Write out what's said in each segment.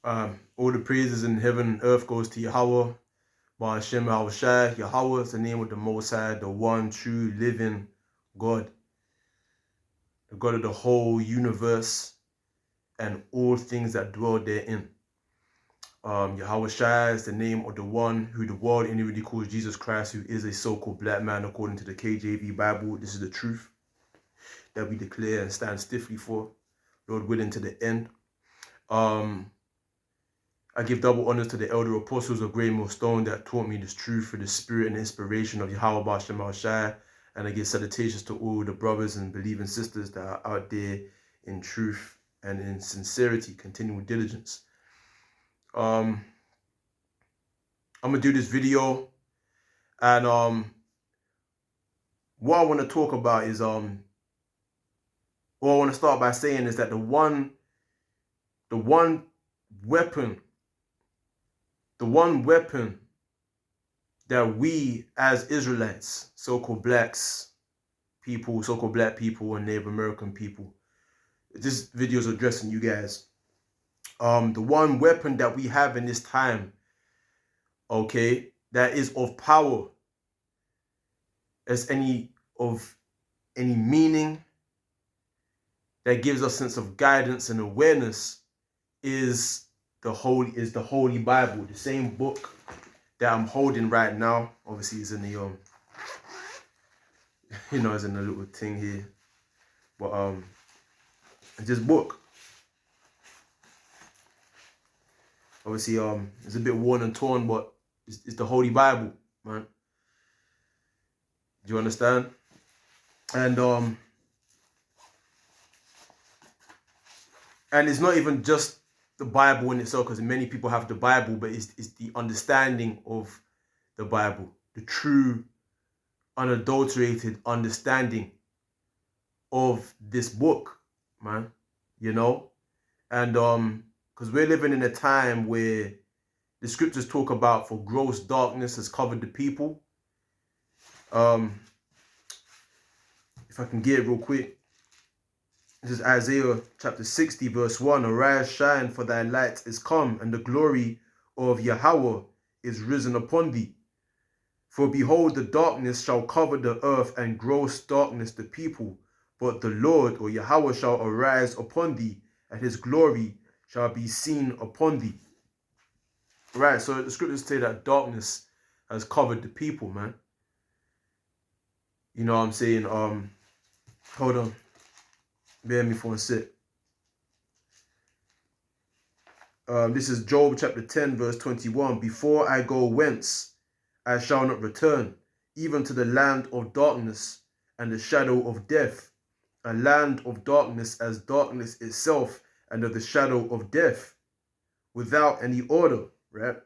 All the praises in heaven and earth goes to Yahweh, Ba'ashem Yahushai. Yahweh is the name of the Most High, the one true living God, the God of the whole universe and all things that dwell therein. Yahushai is the name of the one who the world inwardly calls Jesus Christ, who is a so-called black man according to the KJV Bible. This is the truth that we declare and stand stiffly for, Lord willing, to the end. I give double honors to the elder apostles of Great Millstone that taught me this truth for the spirit and inspiration of Yahweh Ba'ashem Shai. And I give salutations to all the brothers and believing sisters that are out there in truth and in sincerity, continual diligence. I'm gonna do this video, and what I want to talk about is what I want to start by saying is that the one weapon that we as Israelites, so-called blacks people, so-called black people and Native American people, this video is addressing you guys. The one weapon that we have in this time, okay, that is of power, as any meaning, that gives us sense of guidance and awareness, is the Holy Bible, the same book that I'm holding right now. Obviously, it's in the it's in a little thing here, but this book, obviously, it's a bit worn and torn, but it's the Holy Bible, man. Do you understand? And it's not even just the Bible in itself, because many people have the Bible, but it's the understanding of the Bible, the true, unadulterated understanding of this book, man. And because we're living in a time where the scriptures talk about, for gross darkness has covered the people. If I can get it real quick. This is Isaiah chapter 60, verse 1. Arise, shine, for thy light is come, and the glory of Yahweh is risen upon thee. For behold, the darkness shall cover the earth, and gross darkness the people. But the Lord, or Yahweh, shall arise upon thee, and his glory shall be seen upon thee. Right, so the scriptures say that darkness has covered the people, man. You know what I'm saying? Hold on. Bear me for a sec. This is Job chapter 10, verse 21. Before I go whence, I shall not return, even to the land of darkness and the shadow of death, a land of darkness as darkness itself, and of the shadow of death, without any order, right?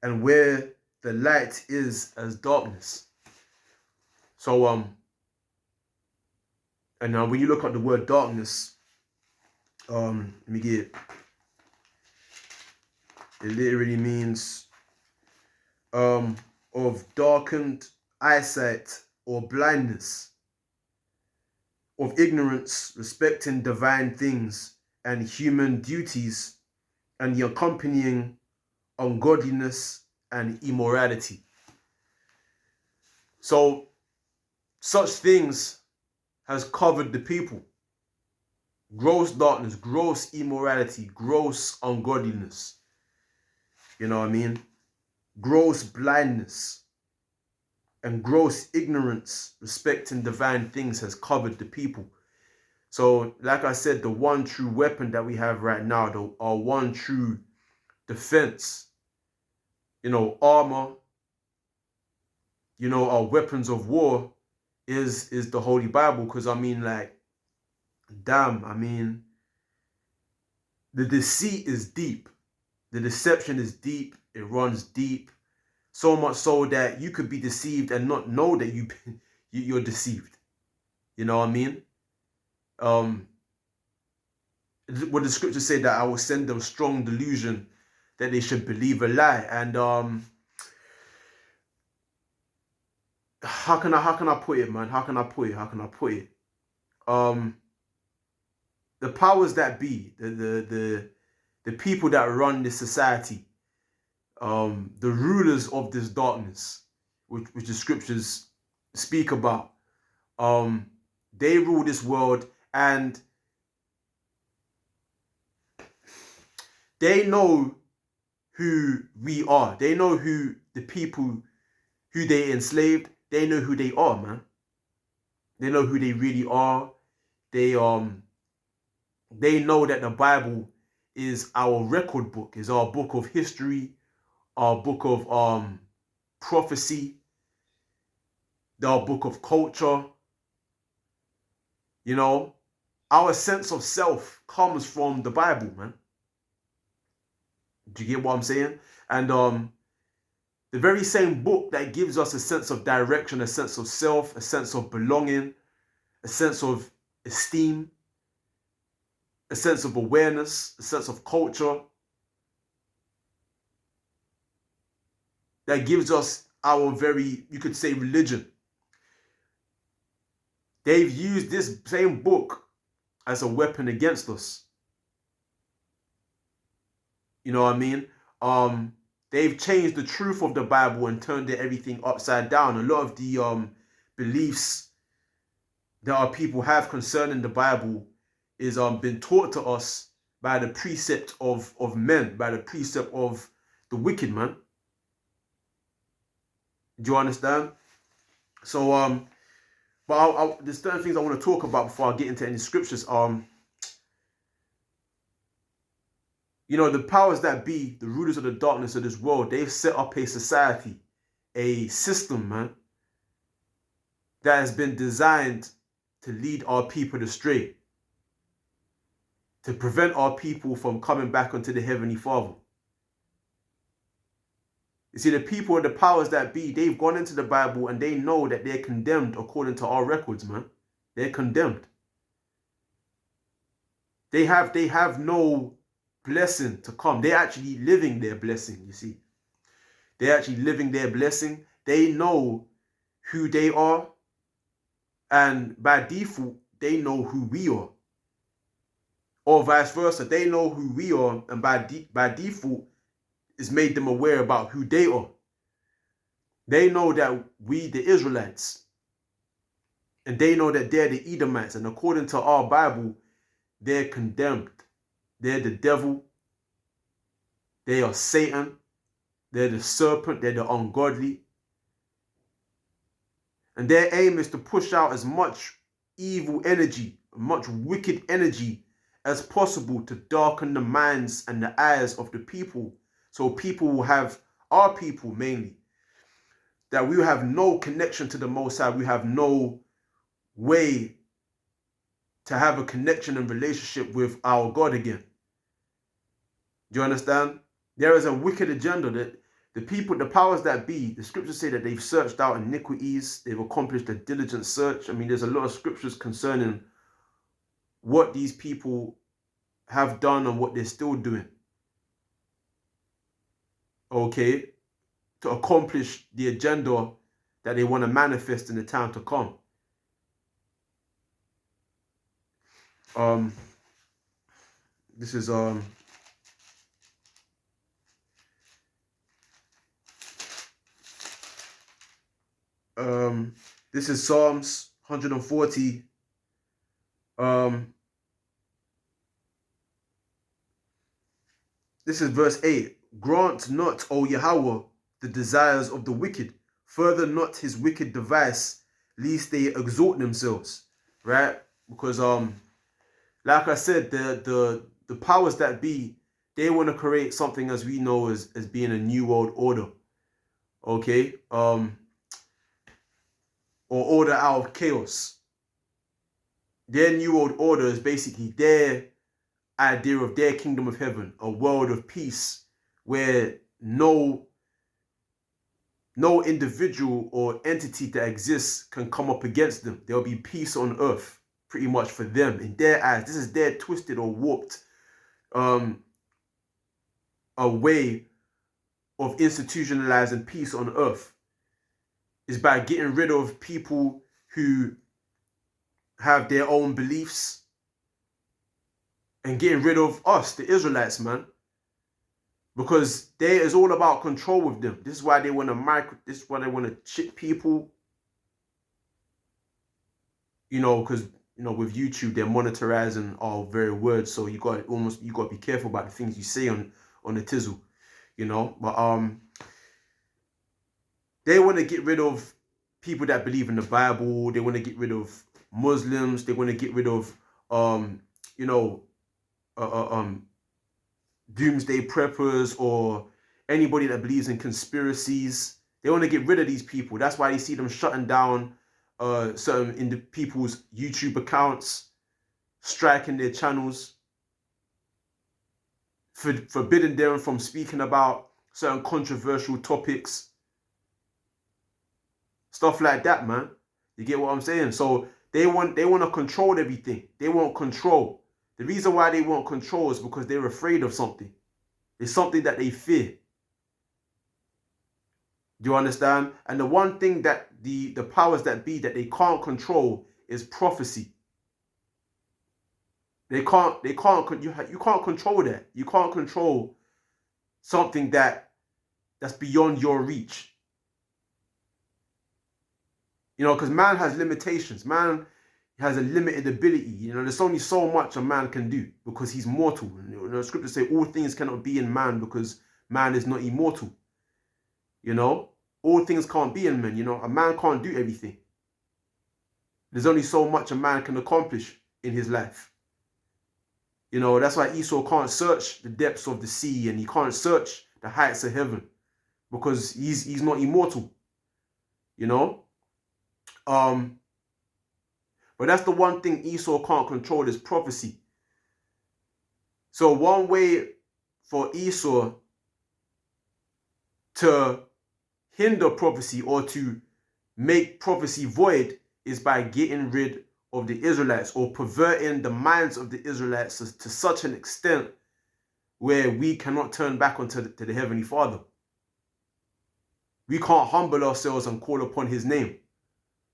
And where the light is as darkness. So, and now when you look at the word darkness, let me get it. It literally means of darkened eyesight or blindness, of ignorance respecting divine things and human duties, and the accompanying ungodliness and immorality. So such things has covered the people. Gross darkness, gross immorality, gross ungodliness. You know what I mean? Gross blindness and gross ignorance respecting divine things has covered the people. So, like I said, the one true weapon that we have right now, our one true defense, armor, our weapons of war is the Holy Bible. Because I mean, like, damn, I mean, the deceit is deep. The deception is deep. It runs deep. So much so that you could be deceived and not know that you're deceived. You know what I mean? What the scriptures say, that I will send them strong delusion that they should believe a lie. And how can I put it, man? How can I put it? The powers that be, the the people that run this society, the rulers of this darkness, which the scriptures speak about, they rule this world, and they know who we are. They know who the people who they enslaved. They know who they are, man. They know who they really are. They know that the Bible is our record book, is our book of history, our book of prophecy, our book of culture. You know, our sense of self comes from the Bible, man. Do you get what I'm saying? And the very same book that gives us a sense of direction, a sense of self, a sense of belonging, a sense of esteem, a sense of awareness, a sense of culture, that gives us our very, you could say, religion. They've used this same book as a weapon against us. You know what I mean? They've changed the truth of the Bible and turned everything upside down. A lot of the beliefs that our people have concerning the Bible is been taught to us by the precept of men, by the precept of the wicked, man. Do you understand? So but there's certain things I want to talk about before I get into any scriptures. You know, the powers that be, the rulers of the darkness of this world, they've set up a society, a system, man, that has been designed to lead our people astray, to prevent our people from coming back unto the Heavenly Father. You see, the people of the powers that be, they've gone into the Bible and they know that they're condemned according to our records, man. They're condemned. They have no blessing to come. They're actually living their blessing, you see. They're actually living their blessing. They know who they are, and by default, they know who we are. Or vice versa, they know who we are, and by default, it's made them aware about who they are. They know that we, the Israelites, and they know that they're the Edomites, and according to our Bible, they're condemned. They're the devil. They are Satan. They're the serpent. They're the ungodly. And their aim is to push out as much evil energy, much wicked energy as possible to darken the minds and the eyes of the people. So people will have, our people mainly, that we will have no connection to the Most High. We have no way to have a connection and relationship with our God again. Do you understand? There is a wicked agenda that the people, the powers that be, the scriptures say that they've searched out iniquities. They've accomplished a diligent search. I mean, there's a lot of scriptures concerning what these people have done and what they're still doing. Okay? To accomplish the agenda that they want to manifest in the time to come. This is this is Psalms 140. This is verse 8. Grant not, O Yahweh, the desires of the wicked. Further not his wicked device, lest they exalt themselves. Right? Because like I said, the powers that be, they want to create something as we know as being a new world order. Okay? Or order out of chaos. Their new world order is basically their idea of their kingdom of heaven, a world of peace where no individual or entity that exists can come up against them. There'll be peace on earth, pretty much, for them. In their eyes, this is their twisted or warped a way of institutionalizing peace on earth, is by getting rid of people who have their own beliefs and getting rid of us, the Israelites, man. because there is all about control with them. This is why they want to this is why they want to chip people. You know, because with YouTube they're monetizing our very words, so you got to be careful about the things you say on the tizzle. But they want to get rid of people that believe in the Bible. They want to get rid of Muslims. They want to get rid of doomsday preppers or anybody that believes in conspiracies. They want to get rid of these people. That's why you see them shutting down certain people's YouTube accounts, striking their channels, forbidding them from speaking about certain controversial topics. Stuff like that, man. You get what I'm saying? So they want to control everything. They want control. The reason why they want control is because they're afraid of something. It's something that they fear. Do you understand? And the one thing that the powers that be that they can't control is prophecy. You can't control that. You can't control something that's beyond your reach. Because man has limitations. Man has a limited ability. There's only so much a man can do because he's mortal. The scriptures say all things cannot be in man because man is not immortal. All things can't be in man. A man can't do everything. There's only so much a man can accomplish in his life. That's why Esau can't search the depths of the sea and he can't search the heights of heaven because he's not immortal. But that's the one thing Esau can't control is prophecy. So one way for Esau to hinder prophecy or to make prophecy void is by getting rid of the Israelites or perverting the minds of the Israelites to such an extent where we cannot turn back onto the Heavenly Father. We can't humble ourselves and call upon his name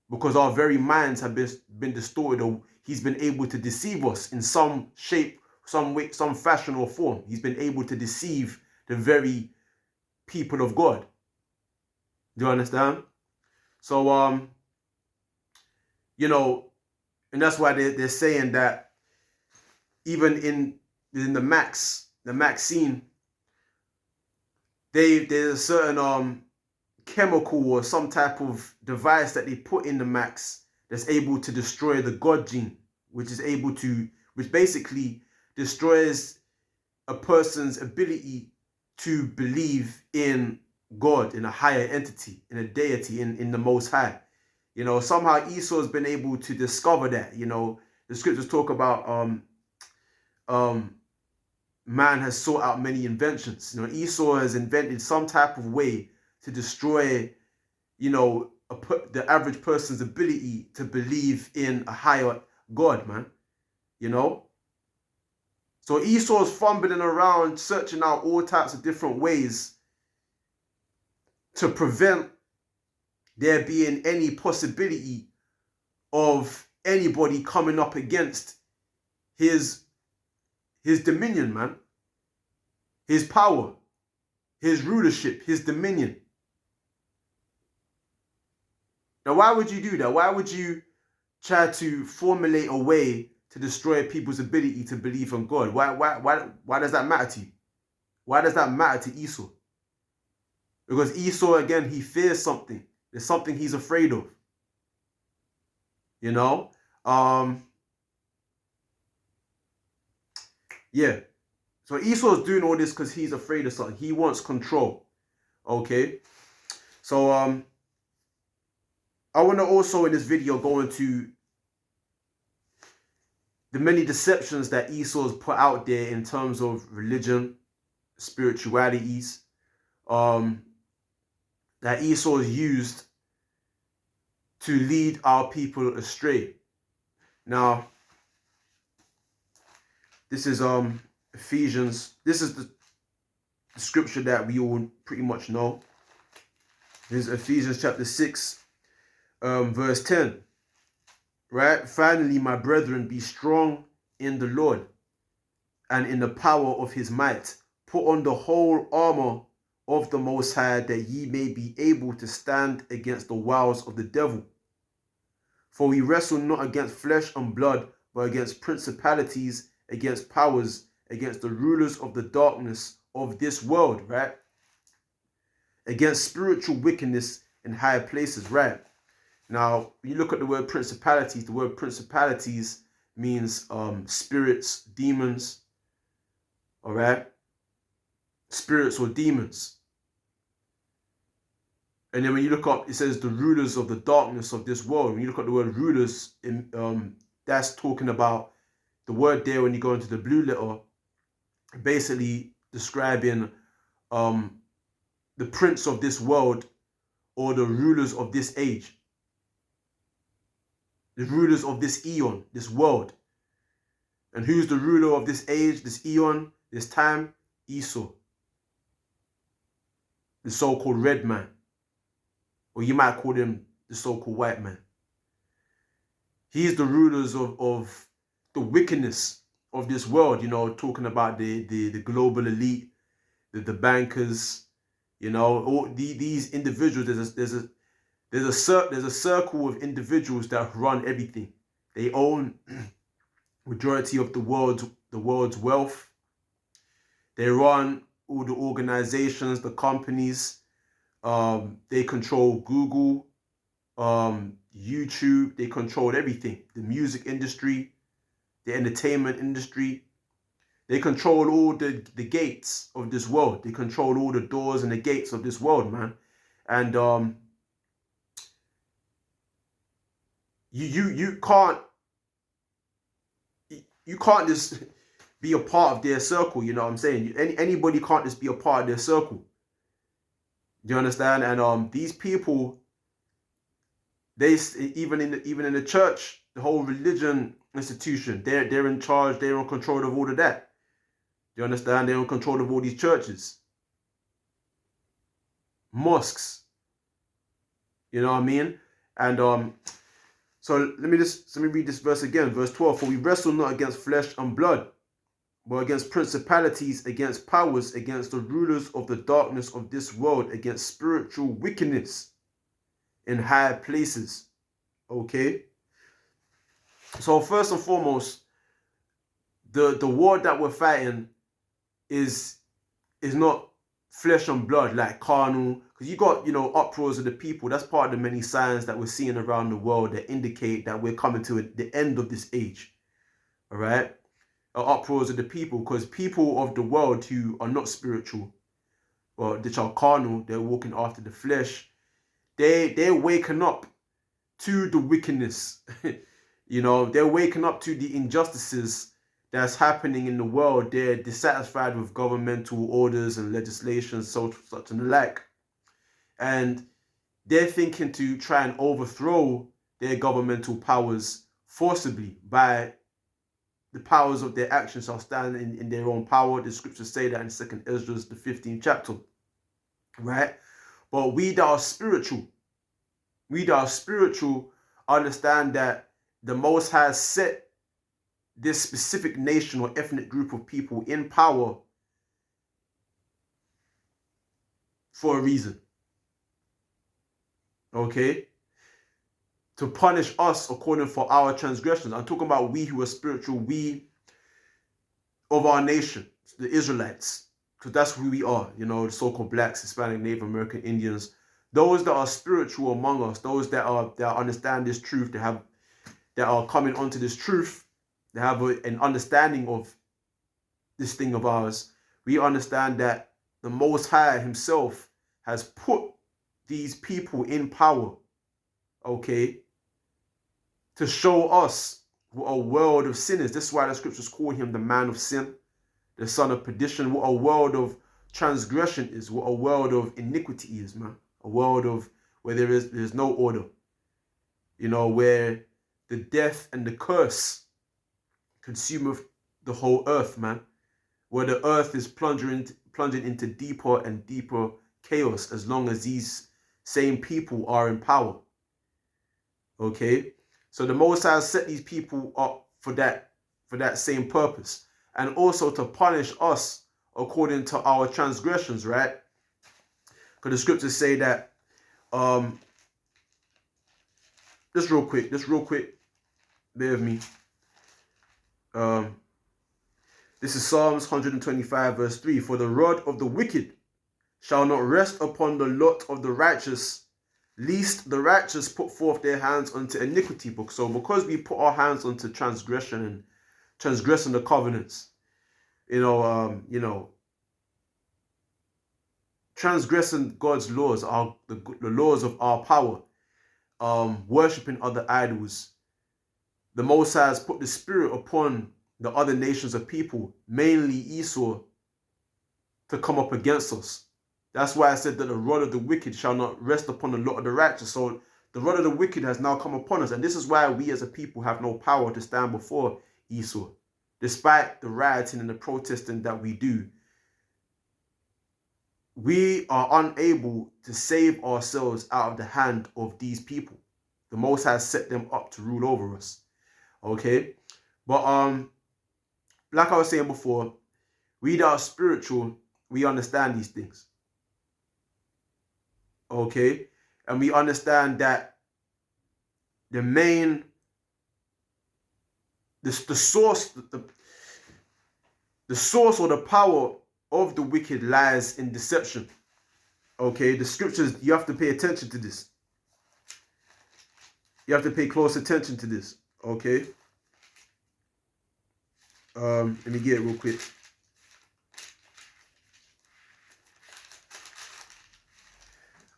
because our very minds have been distorted, or he's been able to deceive us in some shape, some way, some fashion or form. He's been able to deceive the very people of God. Do you understand? So, and that's why they're saying that even in the Max scene, there's a certain chemical or some type of device that they put in the Max that's able to destroy the God gene, which basically destroys a person's ability to believe in God, in a higher entity, in a deity, in the Most High. Somehow Esau has been able to discover that. The scriptures talk about man has sought out many inventions. Esau has invented some type of way to destroy, the average person's ability to believe in a higher God, man. So Esau's fumbling around, searching out all types of different ways to prevent there being any possibility of anybody coming up against his dominion, man. His power, his rulership, his dominion. Now, why would you do that? Why would you try to formulate a way to destroy people's ability to believe in God? Why does that matter to you? Why does that matter to Esau? Because Esau, again, he fears something. There's something he's afraid of. Yeah. So Esau's doing all this because he's afraid of something. He wants control. Okay. So I want to also in this video go into the many deceptions that Esau's put out there in terms of religion, spiritualities, that Esau's used to lead our people astray. Now, this is Ephesians. This is the scripture that we all pretty much know. This is Ephesians chapter 6, verse 10. Right? Finally, my brethren, be strong in the Lord and in the power of his might. Put on the whole armor of the Most High, that ye may be able to stand against the wiles of the devil. For we wrestle not against flesh and blood, but against principalities, against powers, against the rulers of the darkness of this world, right? Against spiritual wickedness in higher places, right? Now, when you look at the word principalities means spirits, demons, all right? Spirits or demons. And then when you look up, it says the rulers of the darkness of this world. When you look at the word rulers, that's talking about the word there when you go into the blue letter, basically describing the prince of this world or the rulers of this age. The rulers of this eon, this world. And who's the ruler of this age, this eon, this time? Esau. The so-called red man. Or you might call him the so-called white man. He's the rulers of the wickedness of this world, you know, talking about the global elite, the bankers, you know, all these individuals. There's a circle of individuals that run everything. They own majority of the world's wealth. They run all the organizations, the companies. They control Google, YouTube. They control everything. The music industry, the entertainment industry. They control all the gates of this world. They control all the doors and the gates of this world, man. And you can't just be a part of their circle. You know what I'm saying? Anybody can't just be a part of their circle. Do you understand? And these people, they even in the church, the whole religion institution, they're in charge. They're in control of all of that. Do you understand? They're in control of all these churches, mosques. You know what I mean? And so let me read this verse again, verse 12. For we wrestle not against flesh and blood, but against principalities, against powers, against the rulers of the darkness of this world, against spiritual wickedness in high places. Okay? So first and foremost, the war that we're fighting is not flesh and blood, like carnal, because you got, you know, uproars of the people. That's part of the many signs that we're seeing around the world that indicate that we're coming to the end of this age. All right? Uproars of the people, because people of the world who are not spiritual, or which are carnal, they're walking after the flesh. They're waking up to the wickedness. You know, they're waking up to the injustices that's happening in the world. They're dissatisfied with governmental orders and legislation, such and the like. And they're thinking to try and overthrow their governmental powers forcibly by the powers of their actions shall stand in their own power. The scriptures say that in 2 Ezra, the 15th chapter. Right? But we that are spiritual, understand that the Most High set this specific nation or ethnic group of people in power for a reason. Okay? To punish us according for our transgressions. I'm talking about we who are spiritual, we of our nation, the Israelites, because that's who we are, you know, the so-called blacks, Hispanic, Native American, Indians, those that are spiritual among us, those that understand this truth, that are coming onto this truth, they have an understanding of this thing of ours. We understand that the Most High himself has put these people in power, okay, to show us what a world of sin is. This is why the scriptures call him the man of sin, the son of perdition. What a world of transgression is, what a world of iniquity is, man. A world of where there's no order, you know, where the death and the curse consumeth the whole earth, man. Where the earth is plunging into deeper and deeper chaos as long as these same people are in power. Okay? So the Most High set these people up for that same purpose. And also to punish us according to our transgressions, right? Because the scriptures say that, just real quick, bear with me. This is Psalms 125 verse 3. For the rod of the wicked shall not rest upon the lot of the righteous, lest the righteous put forth their hands unto iniquity. So because we put our hands unto transgression and transgressing the covenants, transgressing God's laws, the laws of our power, worshipping other idols, the Most High has put the spirit upon the other nations of people, mainly Esau, to come up against us. That's why I said that the rod of the wicked shall not rest upon the lot of the righteous. So the rod of the wicked has now come upon us. And this is why we as a people have no power to stand before Esau. Despite the rioting and the protesting that we do, we are unable to save ourselves out of the hand of these people. The Most High set them up to rule over us. Okay? But like I was saying before, we that are spiritual, we understand these things. Okay? And we understand that the source or the power of the wicked lies in deception. Okay? The scriptures, you have to pay attention to this. You have to pay close attention to this. Okay? Let me get it real quick.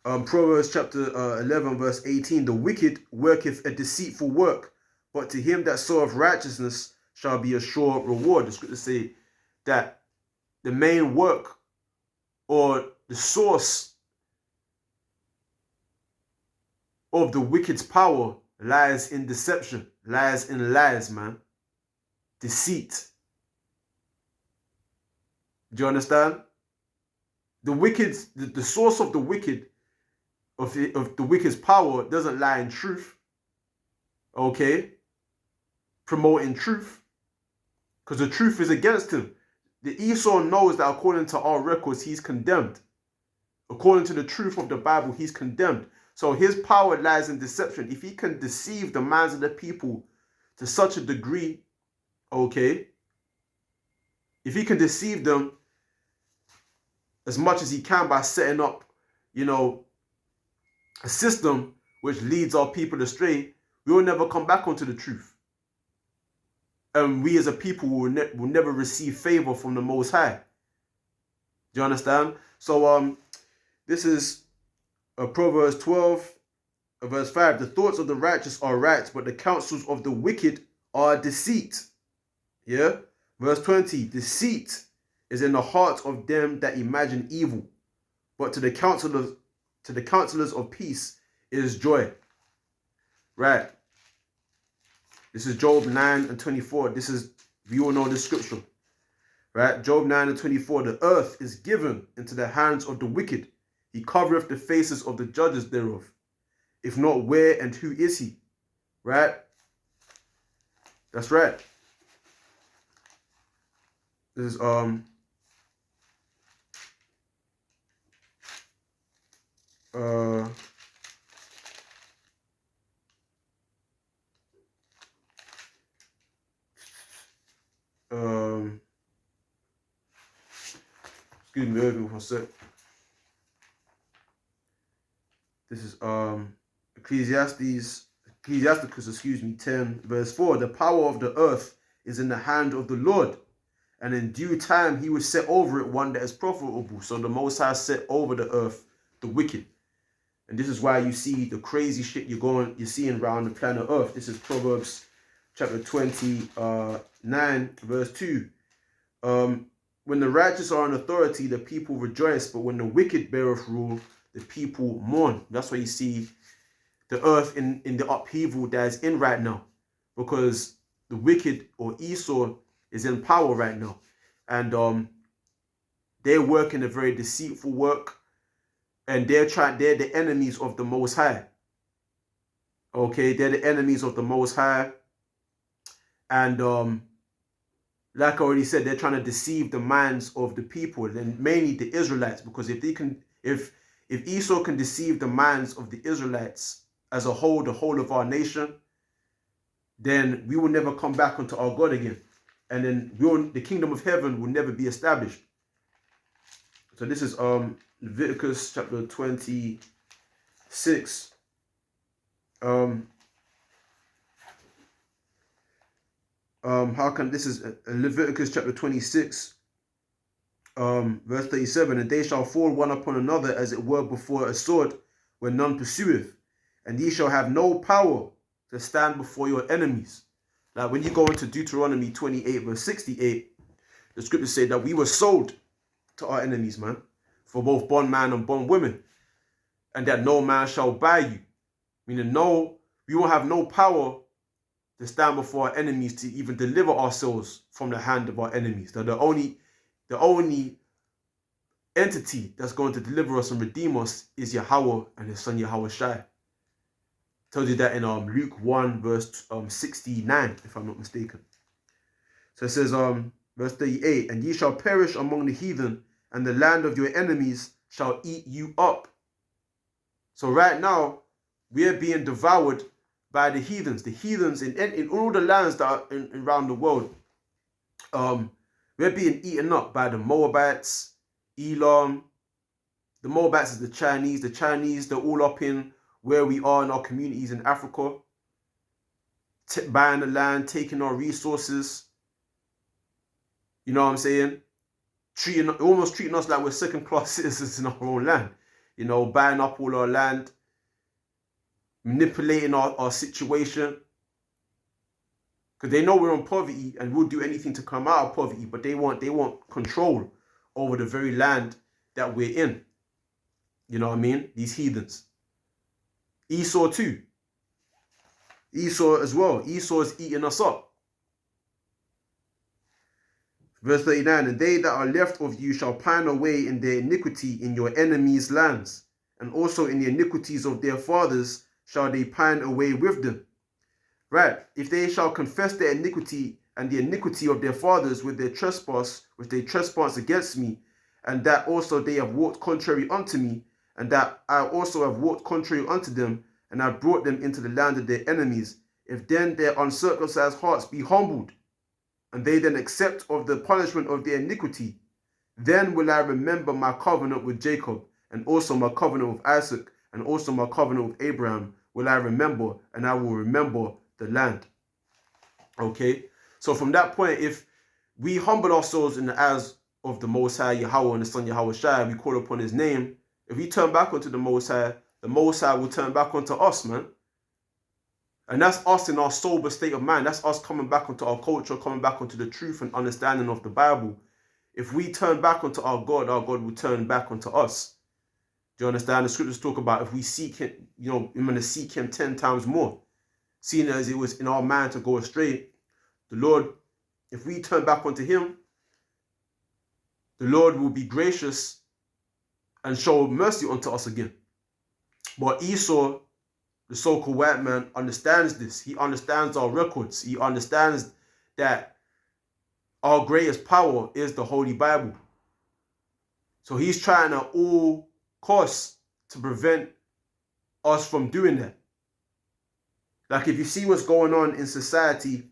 Proverbs chapter 11 verse 18. The wicked worketh a deceitful work, but to him that soweth righteousness shall be a sure reward. The scriptures say that the main work or the source of the wicked's power lies in deception, lies in lies, man. Deceit. Do you understand? The wicked, the source of the wicked, of the wicked's power doesn't lie in truth. Okay? Promoting truth. Because the truth is against him. The Esau knows that according to our records, he's condemned. According to the truth of the Bible, he's condemned. So his power lies in deception. If he can deceive the minds of the people to such a degree, okay, if he can deceive them as much as he can by setting up, a system which leads our people astray, we will never come back onto the truth. And we as a people will never receive favor from the Most High. Do you understand? So this is Proverbs 12, verse 5. The thoughts of the righteous are right, but the counsels of the wicked are deceit. Yeah? Verse 20. Deceit is in the heart of them that imagine evil, but to the counselors of peace is joy. Right. This is Job 9 and 24. We all know this scripture. Right? Job 9 and 24. The earth is given into the hands of the wicked. He covereth the faces of the judges thereof. If not, where and who is he? Right? That's right. This is excuse me, wait one sec. This is Ecclesiasticus, 10 verse 4. The power of the earth is in the hand of the Lord, and in due time he will set over it one that is profitable. So the Most High set over the earth the wicked. And this is why you see the crazy shit you're seeing around the planet Earth. This is Proverbs chapter 29 verse 2. When the righteous are in authority, the people rejoice, but when the wicked beareth rule, the people mourn. That's why you see the earth in the upheaval that is in right now, because the wicked or Esau is in power right now, and they're working a very deceitful work, and they're the enemies of the Most High. Okay, they're the enemies of the Most High, and like I already said, they're trying to deceive the minds of the people, and mainly the Israelites, because if Esau can deceive the minds of the Israelites as a whole, the whole of our nation, then we will never come back unto our God again, and then the kingdom of heaven will never be established. So this is Leviticus chapter 26. This is Leviticus chapter 26, verse 37. And they shall fall one upon another as it were before a sword when none pursueth, and ye shall have no power to stand before your enemies. Now, when you go into Deuteronomy 28, verse 68, the scriptures say that we were sold to our enemies, man, for both bondman and bondwomen, and that no man shall buy you. Meaning, we will have no power to stand before our enemies to even deliver ourselves from the hand of our enemies. The only entity that's going to deliver us and redeem us is Yahweh and his son Yahweh Shai. Tells you that in Luke 1 verse 69, if I'm not mistaken. So it says verse 38, and ye shall perish among the heathen, and the land of your enemies shall eat you up. So right now we are being devoured by the heathens. The heathens in all the lands that are around the world, we're being eaten up by the Moabites, Elam. The Moabites is the Chinese. The Chinese, they're all up in where we are in our communities in Africa, buying the land, taking our resources. You know what I'm saying? Almost treating us like we're second-class citizens in our own land. You know, buying up all our land, manipulating our situation. Because they know we're in poverty and we'll do anything to come out of poverty, but they want control over the very land that we're in. You know what I mean? These heathens. Esau too. Esau as well. Esau is eating us up. Verse 39, and they that are left of you shall pine away in their iniquity in your enemies' lands, and also in the iniquities of their fathers shall they pine away with them. Right, if they shall confess their iniquity and the iniquity of their fathers with their trespass, which they trespass against me, and that also they have walked contrary unto me, and that I also have walked contrary unto them, and I brought them into the land of their enemies, if then their uncircumcised hearts be humbled, and they then accept of the punishment of their iniquity, then will I remember my covenant with Jacob, and also my covenant with Isaac, and also my covenant with Abraham will I remember, and I will remember the land. Okay, so from that point, if we humble ourselves in the eyes of the Most High Yahweh and the Son Yahweh Shai, we call upon his name, if we turn back onto the Most High will turn back onto us, man. And that's us in our sober state of mind. That's us coming back onto our culture, coming back onto the truth and understanding of the Bible. If we turn back onto our God will turn back onto us. Do you understand? The scriptures talk about if we seek him, we're going to seek him 10 times more. Seeing as it was in our mind to go astray, the Lord, if we turn back onto him, the Lord will be gracious and show mercy unto us again. But Esau, the so-called white man, understands this. He understands our records. He understands that our greatest power is the Holy Bible. So he's trying at all costs to prevent us from doing that. Like if you see what's going on in society,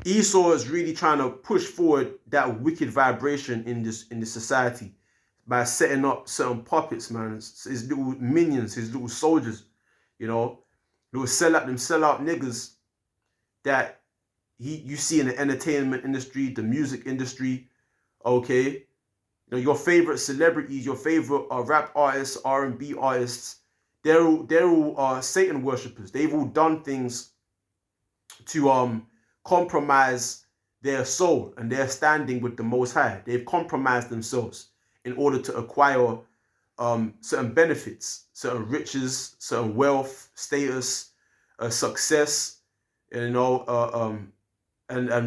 Esau is really trying to push forward that wicked vibration in this society by setting up certain puppets, man. His little minions, his little soldiers, little sellout niggas that you see in the entertainment industry, the music industry, okay? Your favorite celebrities, your favorite rap artists, R&B artists, they're all Satan worshippers. They've all done things to compromise their soul and their standing with the Most High. They've compromised themselves in order to acquire certain benefits, certain riches, certain wealth, status, success, and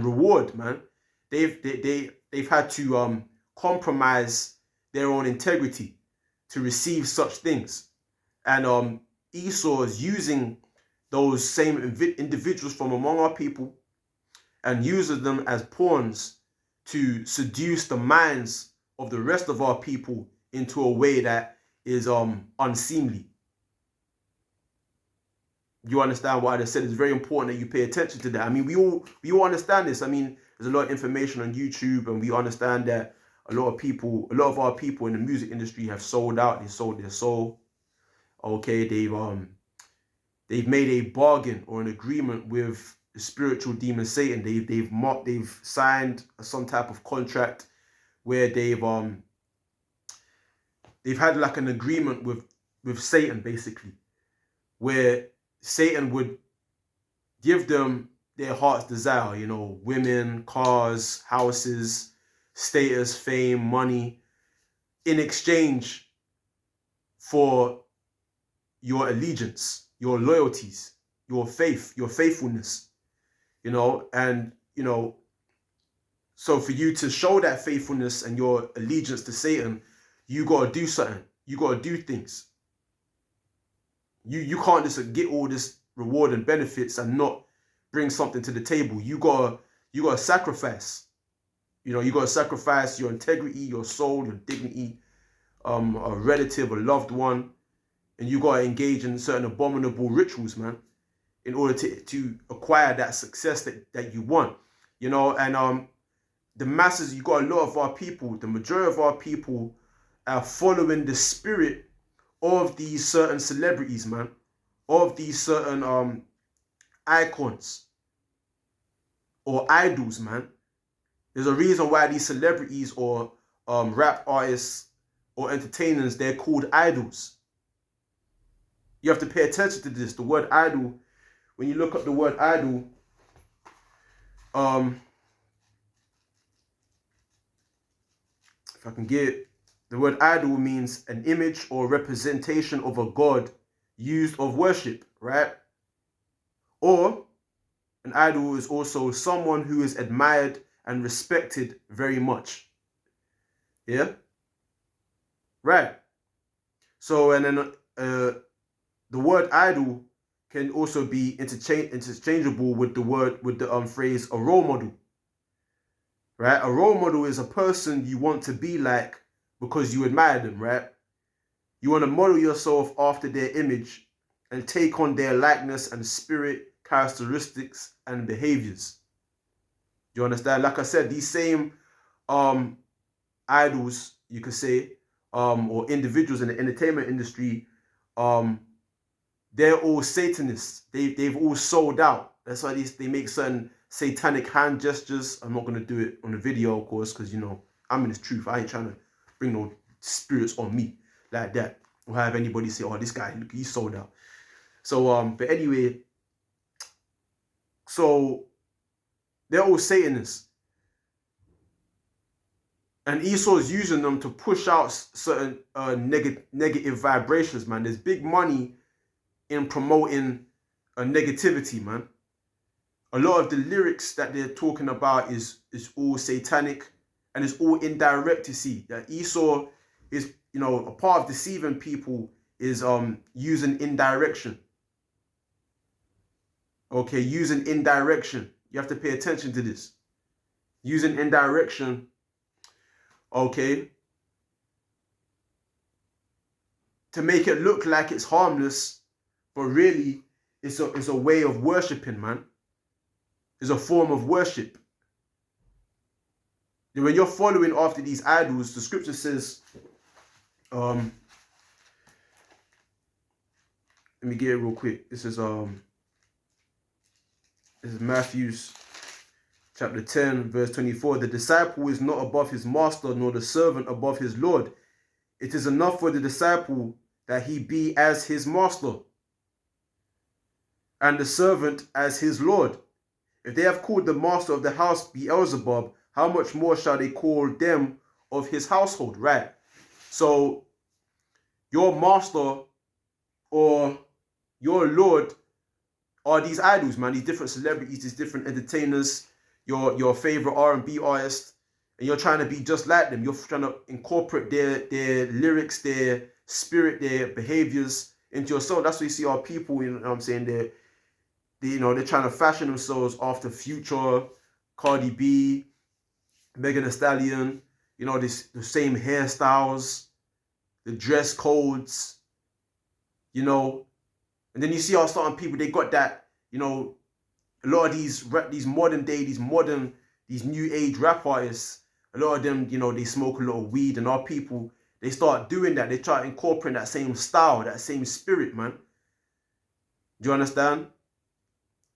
reward, man. They've had to compromise their own integrity to receive such things. And Esau is using those same individuals from among our people and uses them as pawns to seduce the minds of the rest of our people into a way that is unseemly. You understand what I just said? It's very important that you pay attention to that. I mean, we all understand this. I mean, there's a lot of information on YouTube, and we understand that a lot of our people in the music industry have sold out. They sold their soul. Okay, they've made a bargain or an agreement with the spiritual demon Satan. They've signed some type of contract where they've had like an agreement with Satan, basically, where Satan would give them their heart's desire, you know, women, cars, houses, status, fame, money, in exchange for your allegiance, your loyalties, your faith, your faithfulness, you know. And, you know, so for you to show that faithfulness and your allegiance to Satan, you got to do something. You got to do things. You can't just get all this reward and benefits and not bring something to the table. You gotta sacrifice. You know, you gotta sacrifice your integrity, your soul, your dignity, a relative, a loved one, and you gotta engage in certain abominable rituals, man, in order to acquire that success that you want. You know, and the masses, you got a lot of our people, the majority of our people are following the spirit of these certain celebrities, man, of these certain icons or idols, man. There's a reason why these celebrities or rap artists or entertainers, they're called idols. You have to pay attention to this. The word idol, when you look up the word idol, if I can get it, the word idol means an image or representation of a god used of worship, right? Or an idol is also someone who is admired and respected very much. Yeah? Right. So, and then the word idol can also be interchangeable with the phrase a role model. Right? A role model is a person you want to be like because you admire them, right? You want to model yourself after their image and take on their likeness and spirit, characteristics, and behaviors. Do you understand? Like I said, these same idols, you could say, or individuals in the entertainment industry, they're all Satanists. They've all sold out. That's why they make certain satanic hand gestures. I'm not going to do it on the video, of course, because, you know, I'm in this truth. I ain't trying to bring no spirits on me like that, or have anybody say, oh, this guy, look, he's sold out. So, but anyway, so they're all Satanists. And Esau's using them to push out certain negative vibrations, man. There's big money in promoting negativity, man. A lot of the lyrics that they're talking about is all satanic, and it's all indirect. You see that Esau is, you know, a part of deceiving people is using indirection. Okay, using indirection. You have to pay attention to this. Using indirection, okay, to make it look like it's harmless, but really it's a way of worshiping, man. It's a form of worship. When you're following after these idols, the scripture says, let me get it real quick. This is Matthew's chapter 10, verse 24. The disciple is not above his master, nor the servant above his Lord. It is enough for the disciple that he be as his master, and the servant as his Lord. If they have called the master of the house Beelzebub, how much more shall they call them of his household? Right. So your master or your Lord are these idols, man. These different celebrities, these different entertainers, your favorite R&B artist, and you're trying to be just like them. You're trying to incorporate their lyrics, their spirit, their behaviors into yourself. That's what you see our people, you know what I'm saying? They're trying to fashion themselves after Future, Cardi B, Megan Thee Stallion, you know, the same hairstyles, the dress codes, you know. And then you see how certain people, they got that, you know, a lot of these modern day, these new age rap artists, a lot of them, you know, they smoke a lot of weed, and our people, they start doing that. They try to incorporate that same style, that same spirit, man. Do you understand?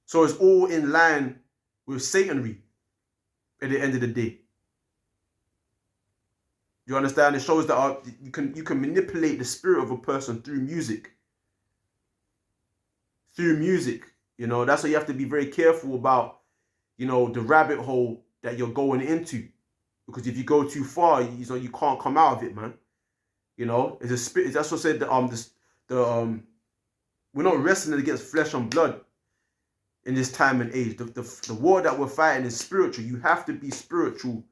So it's all in line with Satanry at the end of the day. Do you understand? It shows that you can manipulate the spirit of a person through music. Through music. You know, that's why you have to be very careful about, you know, the rabbit hole that you're going into. Because if you go too far, you can't come out of it, man. You know, it's a spirit. That's what I said. We're not wrestling against flesh and blood in this time and age. The war that we're fighting is spiritual. You have to be spiritual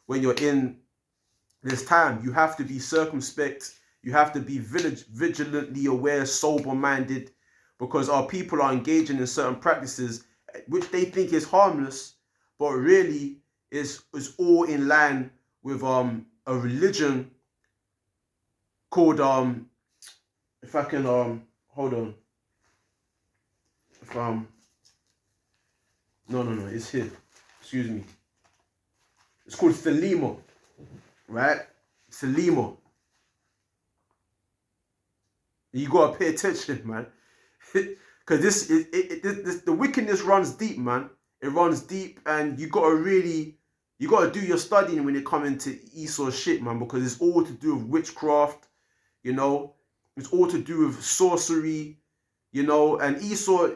when you're in this time. You have to be circumspect. You have to be vigilantly aware, sober-minded, because our people are engaging in certain practices which they think is harmless, but really is all in line with a religion called if I can hold on. If no, it's here. Excuse me. It's called Thelema, right? Thelema. You gotta pay attention, man, because this the wickedness runs deep, man. It runs deep, and you gotta do your studying when it comes into Esau's shit, man, because it's all to do with witchcraft, you know. It's all to do with sorcery, you know, and Esau.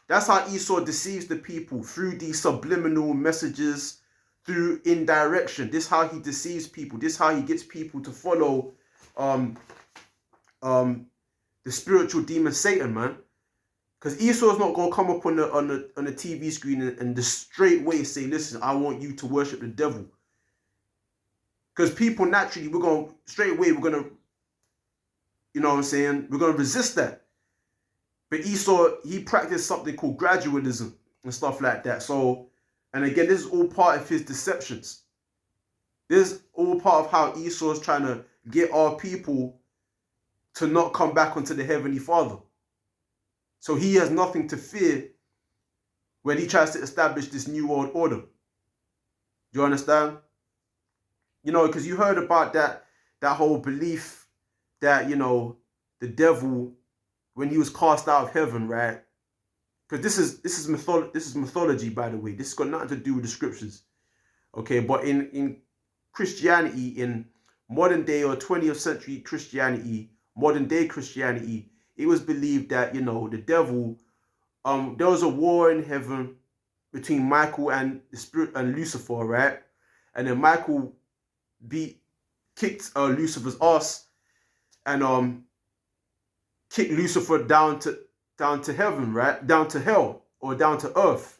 That's how Esau deceives the people, through these subliminal messages, through indirection. This is how he deceives people. This is how he gets people to follow the spiritual demon Satan, man. Because Esau's not gonna come up on the TV screen and just straight away say, listen, I want you to worship the devil. Because people naturally, we're gonna, you know what I'm saying, we're gonna resist that. But Esau, he practiced something called gradualism and stuff like that. So, and again, this is all part of his deceptions. This is all part of how Esau's trying to get our people to not come back onto the Heavenly Father. So he has nothing to fear when he tries to establish this new world order. Do you understand? You know, because you heard about that whole belief that, you know, the devil, when he was cast out of heaven, right? Because this is mythology, by the way. This has got nothing to do with the scriptures. Okay, but in Christianity, in modern day or 20th century Christianity, modern day Christianity, it was believed that, you know, the devil, there was a war in heaven between Michael and the spirit and Lucifer, right? And then Michael kicked Lucifer's ass and kicked Lucifer down to heaven, right? Down to hell, or down to earth.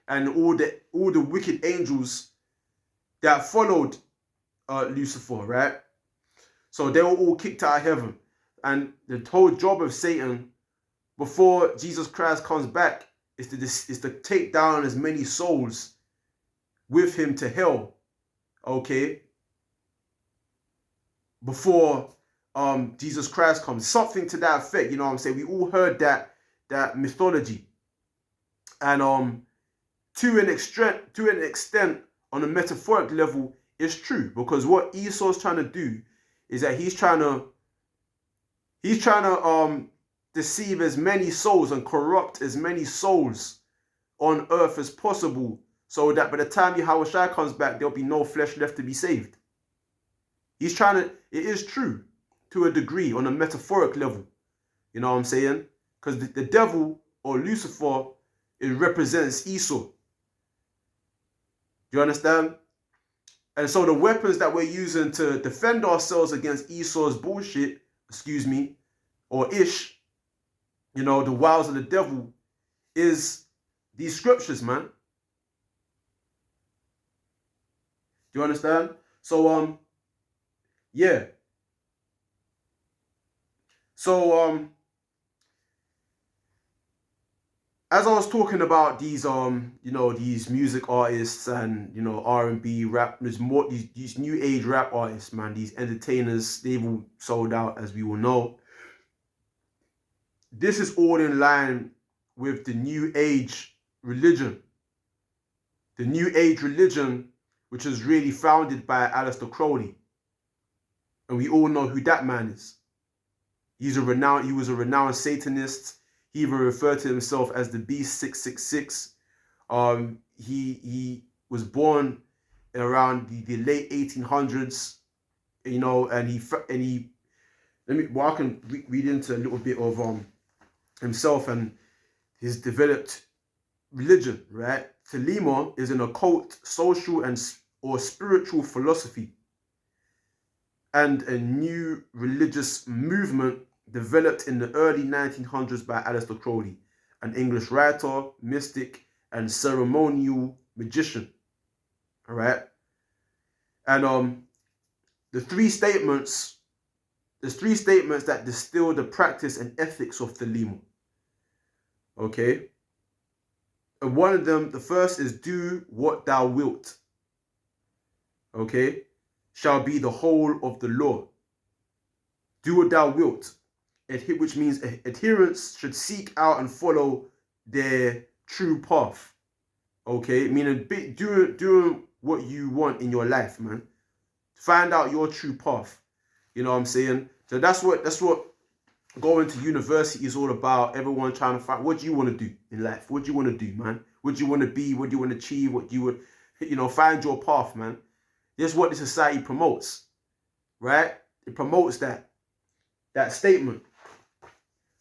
And all the wicked angels that followed Lucifer, right? So they were all kicked out of heaven. And the whole job of Satan before Jesus Christ comes back is to take down as many souls with him to hell, okay? Before Jesus Christ comes. Something to that effect, you know what I'm saying? We all heard that mythology. And to an extent, on a metaphoric level, it's true. Because what Esau's trying to do is that he's trying to deceive as many souls and corrupt as many souls on earth as possible, so that by the time Yahushua comes back, there'll be no flesh left to be saved. He's trying to, it is true to a degree on a metaphoric level. You know what I'm saying? Because the devil, or Lucifer, it represents Esau. Do you understand? And so the weapons that we're using to defend ourselves against Esau's bullshit, or ish, you know, the wiles of the devil, is these scriptures, man. Do you understand? So, yeah. So, as I was talking about these these music artists and R&B rap, there's more these new age rap artists, man, these entertainers, they've all sold out, as we all know. This is all in line with the new age religion. The new age religion, which was really founded by Aleister Crowley. And we all know who that man is. He was a renowned Satanist. He even referred to himself as the Beast 666. He was born around the late 1800s, and he I can read into a little bit of himself and his developed religion, right? Thelema is an occult, social, or spiritual philosophy and a new religious movement developed in the early 1900s by Aleister Crowley, an English writer, mystic, and ceremonial magician. All right, and there's three statements that distill the practice and ethics of Thelema. Okay, and one of them, the first is "Do what thou wilt." Okay, shall be the whole of the law. Do what thou wilt, which means adherents should seek out and follow their true path. Okay, meaning doing what you want in your life, man. Find out your true path. You know what I'm saying? So that's what going to university is all about. Everyone trying to find what do you want to do in life. What do you want to do, man? What do you want to be? What do you want to achieve? What do you would, find your path, man. This is what the society promotes, right? It promotes that statement,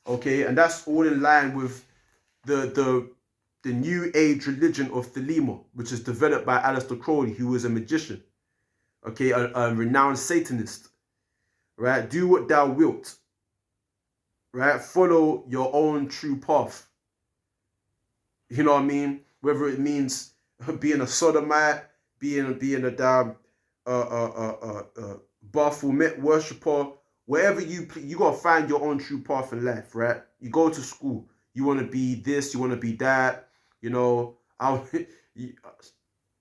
okay? And that's all in line with the new age religion of Thelema, which is developed by Aleister Crowley, who was a magician, okay? A renowned Satanist, right? Do what thou wilt, right? Follow your own true path. You know what I mean? Whether it means being a sodomite, being a damn Baphomet worshipper, wherever you gotta find your own true path in life, right? You go to school, you want to be this, you want to be that,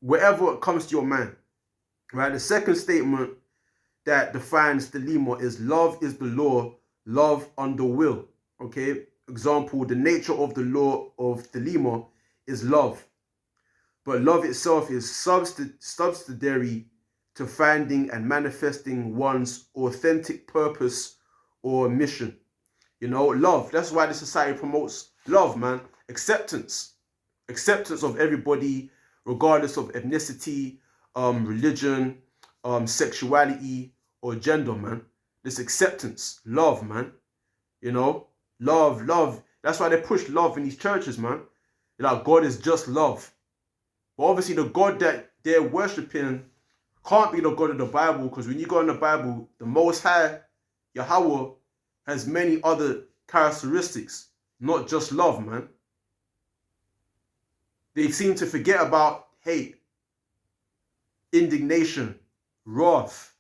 whatever comes to your mind, right? The second statement that defines Thelema is love is the law, love under will. Okay, example, the nature of the law of Thelema is love, but love itself is subsidiary to finding and manifesting one's authentic purpose or mission. Love. That's why the society promotes love, man. Acceptance of everybody, regardless of ethnicity, religion, sexuality, or gender, man. This acceptance, love, man. Love. That's why they push love in these churches, man. Like, God is just love. But obviously the God that they're worshipping can't be the God of the Bible, because when you go in the Bible, the Most High, Yahweh, has many other characteristics, not just love, man. They seem to forget about hate, indignation, wrath.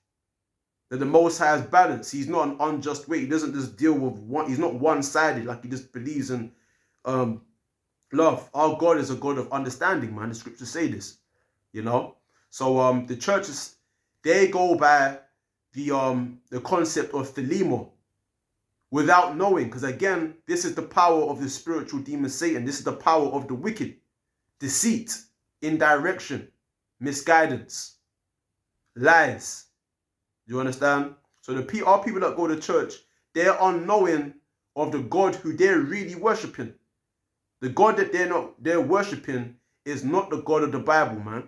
That the Most High has balance. He's not an unjust way. He doesn't just deal with one. He's not one-sided, like he just believes in love. Our God is a God of understanding, man. The scriptures say this, So the churches, they go by the concept of Thelema without knowing, because again, this is the power of the spiritual demon Satan. This is the power of the wicked. Deceit, indirection, misguidance, lies. You understand? So our people that go to church, they're unknowing of the God who they're really worshiping. The God that they're worshiping is not the God of the Bible, man.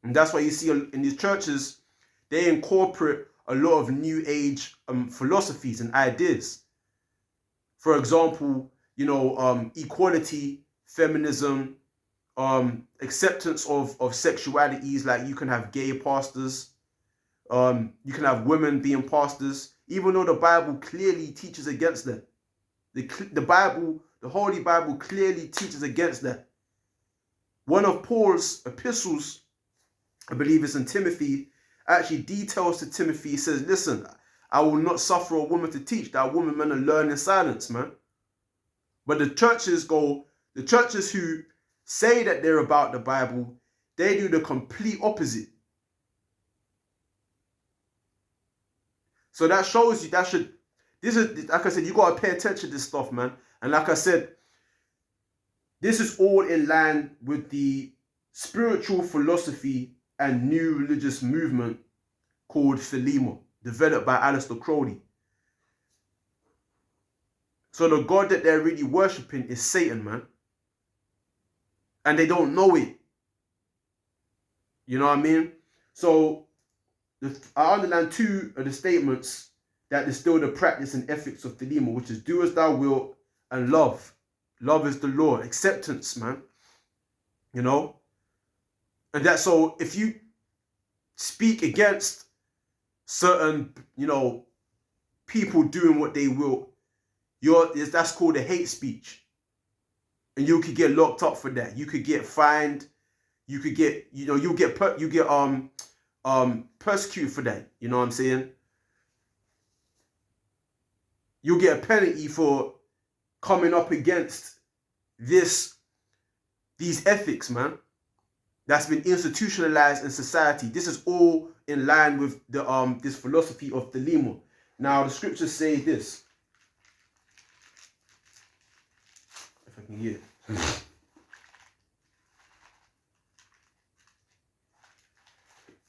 And that's why you see in these churches, they incorporate a lot of new age philosophies and ideas. For example, equality, feminism, acceptance of sexualities, like you can have gay pastors, you can have women being pastors, even though the Bible clearly teaches against that. The Holy Bible clearly teaches against that. One of Paul's epistles, I believe it's in Timothy, actually details to Timothy. He says, listen, I will not suffer a woman to teach. That woman men learn in silence, man. But the churches who say that they're about the Bible, they do the complete opposite. So that shows you, this is, like I said, you got to pay attention to this stuff, man. And like I said, this is all in line with the spiritual philosophy and new religious movement called Thelema, developed by Aleister Crowley. So the God that they're really worshipping is Satan, man. And they don't know it. You know what I mean? So I underline two of the statements that distill the practice and ethics of Thelema, which is do as thou wilt and love. Love is the law. Acceptance, man. You know? And that's so if you speak against certain, you know, people doing what they will, that's called a hate speech. And you could get locked up for that. You could get fined. You could get, you know, you get persecuted for that. You know what I'm saying? You'll get a penalty for coming up against these ethics, man. That's been institutionalized in society. This is all in line with the this philosophy of Thelema. Now the scriptures say this. If I can get it.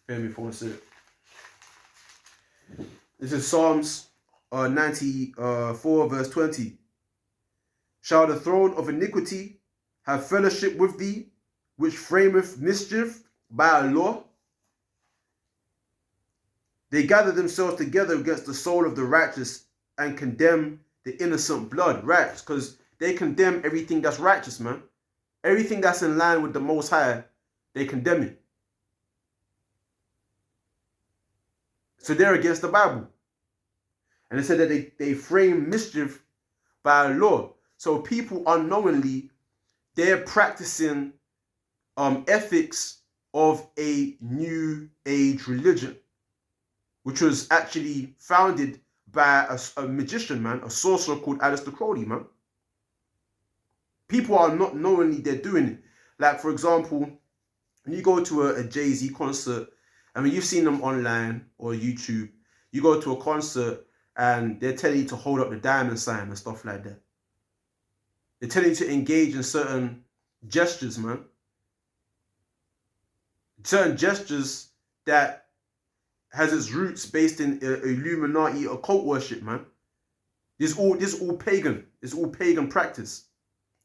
Bear me for 1 second. This is Psalms 94 verse 20. Shall the throne of iniquity have fellowship with thee, which frameth mischief by a law? They gather themselves together against the soul of the righteous and condemn the innocent blood. Right, because they condemn everything that's righteous, man. Everything that's in line with the Most High, they condemn it. So they're against the Bible. And it said that they frame mischief by a law. So people unknowingly, they're practicing ethics of a new age religion, which was actually founded by a magician, man, a sorcerer called Aleister Crowley, man. People are not knowingly they're doing it. Like, for example, when you go to a Jay-Z concert, I mean, you've seen them online or YouTube. You go to a concert and they're telling you to hold up the diamond sign and stuff like that. They're telling you to engage in certain gestures, man. Certain gestures that has its roots based in Illuminati occult worship, man. This is all pagan. It's all pagan practice.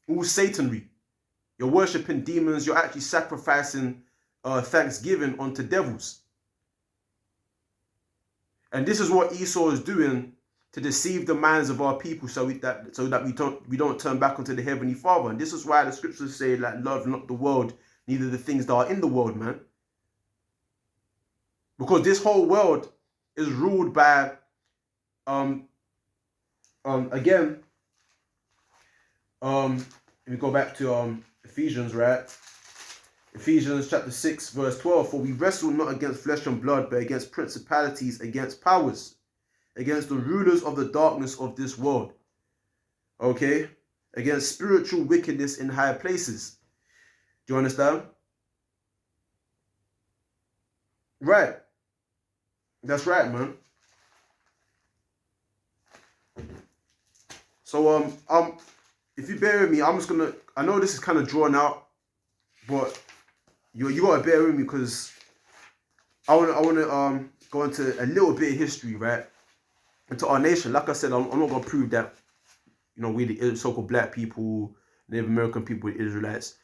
All Satanry. You're worshipping demons. You're actually sacrificing thanksgiving unto devils. And this is what Esau is doing to deceive the minds of our people, so that we don't turn back unto the Heavenly Father. And this is why the scriptures say, like, love not the world, neither the things that are in the world, man. Because this whole world is ruled by, again, let me go back to Ephesians, right? Ephesians chapter 6, verse 12. For we wrestle not against flesh and blood, but against principalities, against powers, against the rulers of the darkness of this world. Okay? Against spiritual wickedness in high places. Do you understand? Right. That's right, man. So if you bear with me, I'm just gonna, I know this is kind of drawn out, but you gotta bear with me because I wanna go into a little bit of history, right? Into our nation. Like I said, I'm not gonna prove that, you know, we the so-called black people, Native American people, Israelites.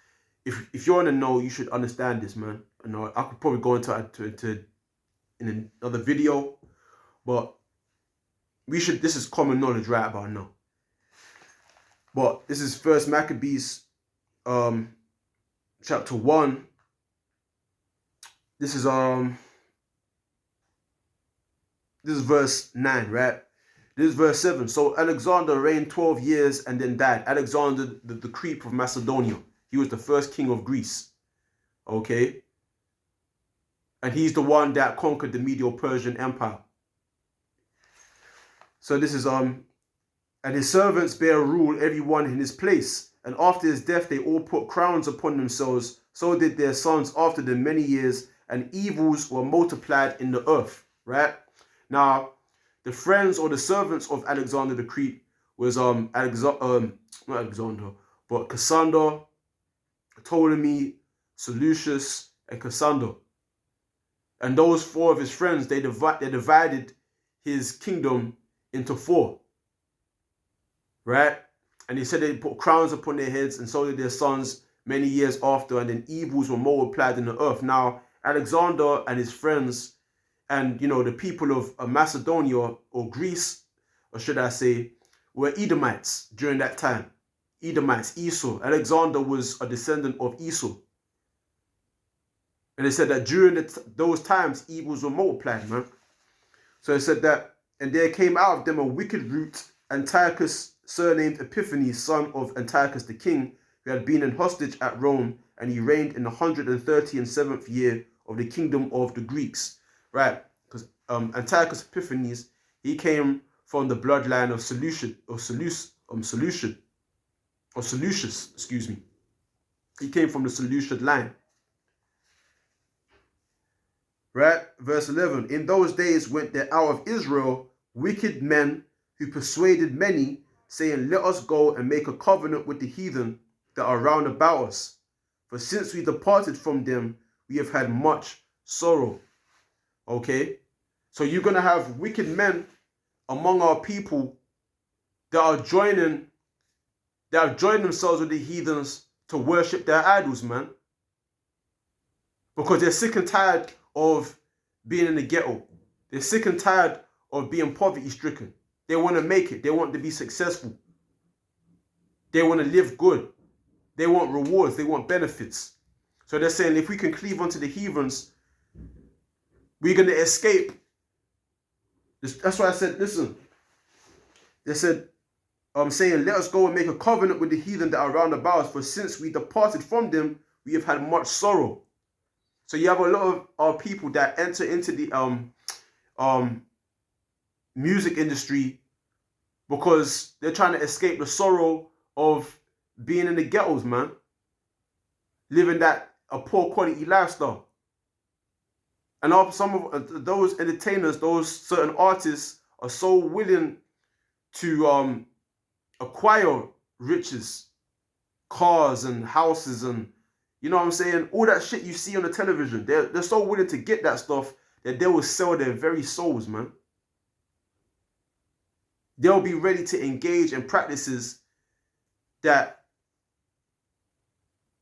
If you want to know, you should understand this, man. You know, I could probably go into in another video, but this is common knowledge right about now. But this is First Maccabees chapter 1. This is verse 9, right? This is verse 7. So Alexander reigned 12 years and then died. Alexander the Creep of Macedonia. He was the first king of Greece. Okay? And he's the one that conquered the Medo-Persian Empire. So this is And his servants bare rule, every one in his place. And after his death, they all put crowns upon themselves. So did their sons after them many years, and evils were multiplied in the earth. Right? Now, the friends or the servants of Alexander the Great was not Alexander, but Cassander, Ptolemy, Seleucus, and Cassander. And those four of his friends, they divided his kingdom into four. Right? And he said they put crowns upon their heads, and so did their sons many years after, and then evils were multiplied in the earth. Now, Alexander and his friends, and the people of Macedonia or Greece, or should I say, were Edomites during that time. Edomites, Esau. Alexander was a descendant of Esau. And they said that during those times, evils were multiplied, man. So it said that, and there came out of them a wicked root, Antiochus, surnamed Epiphanes, son of Antiochus the king, who had been an hostage at Rome, and he reigned in the 137th year of the kingdom of the Greeks. Right? Because Antiochus Epiphanes, he came from the bloodline of Seleucus, excuse me. He came from the Seleucid line. Right? Verse 11. In those days went there out of Israel wicked men who persuaded many, saying, let us go and make a covenant with the heathen that are round about us. For since we departed from them, we have had much sorrow. Okay? So you're going to have wicked men among our people that have joined themselves with the heathens to worship their idols, man. Because they're sick and tired of being in the ghetto. They're sick and tired of being poverty stricken. They want to make it. They want to be successful. They want to live good. They want rewards. They want benefits. So they're saying, if we can cleave onto the heathens, we're going to escape. That's why I said, listen. They said, saying, let us go and make a covenant with the heathen that are round about us. For since we departed from them, we have had much sorrow. So you have a lot of our people that enter into the music industry because they're trying to escape the sorrow of being in the ghettos, man. Living a poor quality lifestyle. And some of those entertainers, those certain artists are so willing to acquire riches, cars and houses, and you know what I'm saying? All that shit you see on the television. They're so willing to get that stuff that they will sell their very souls, man. They'll be ready to engage in practices that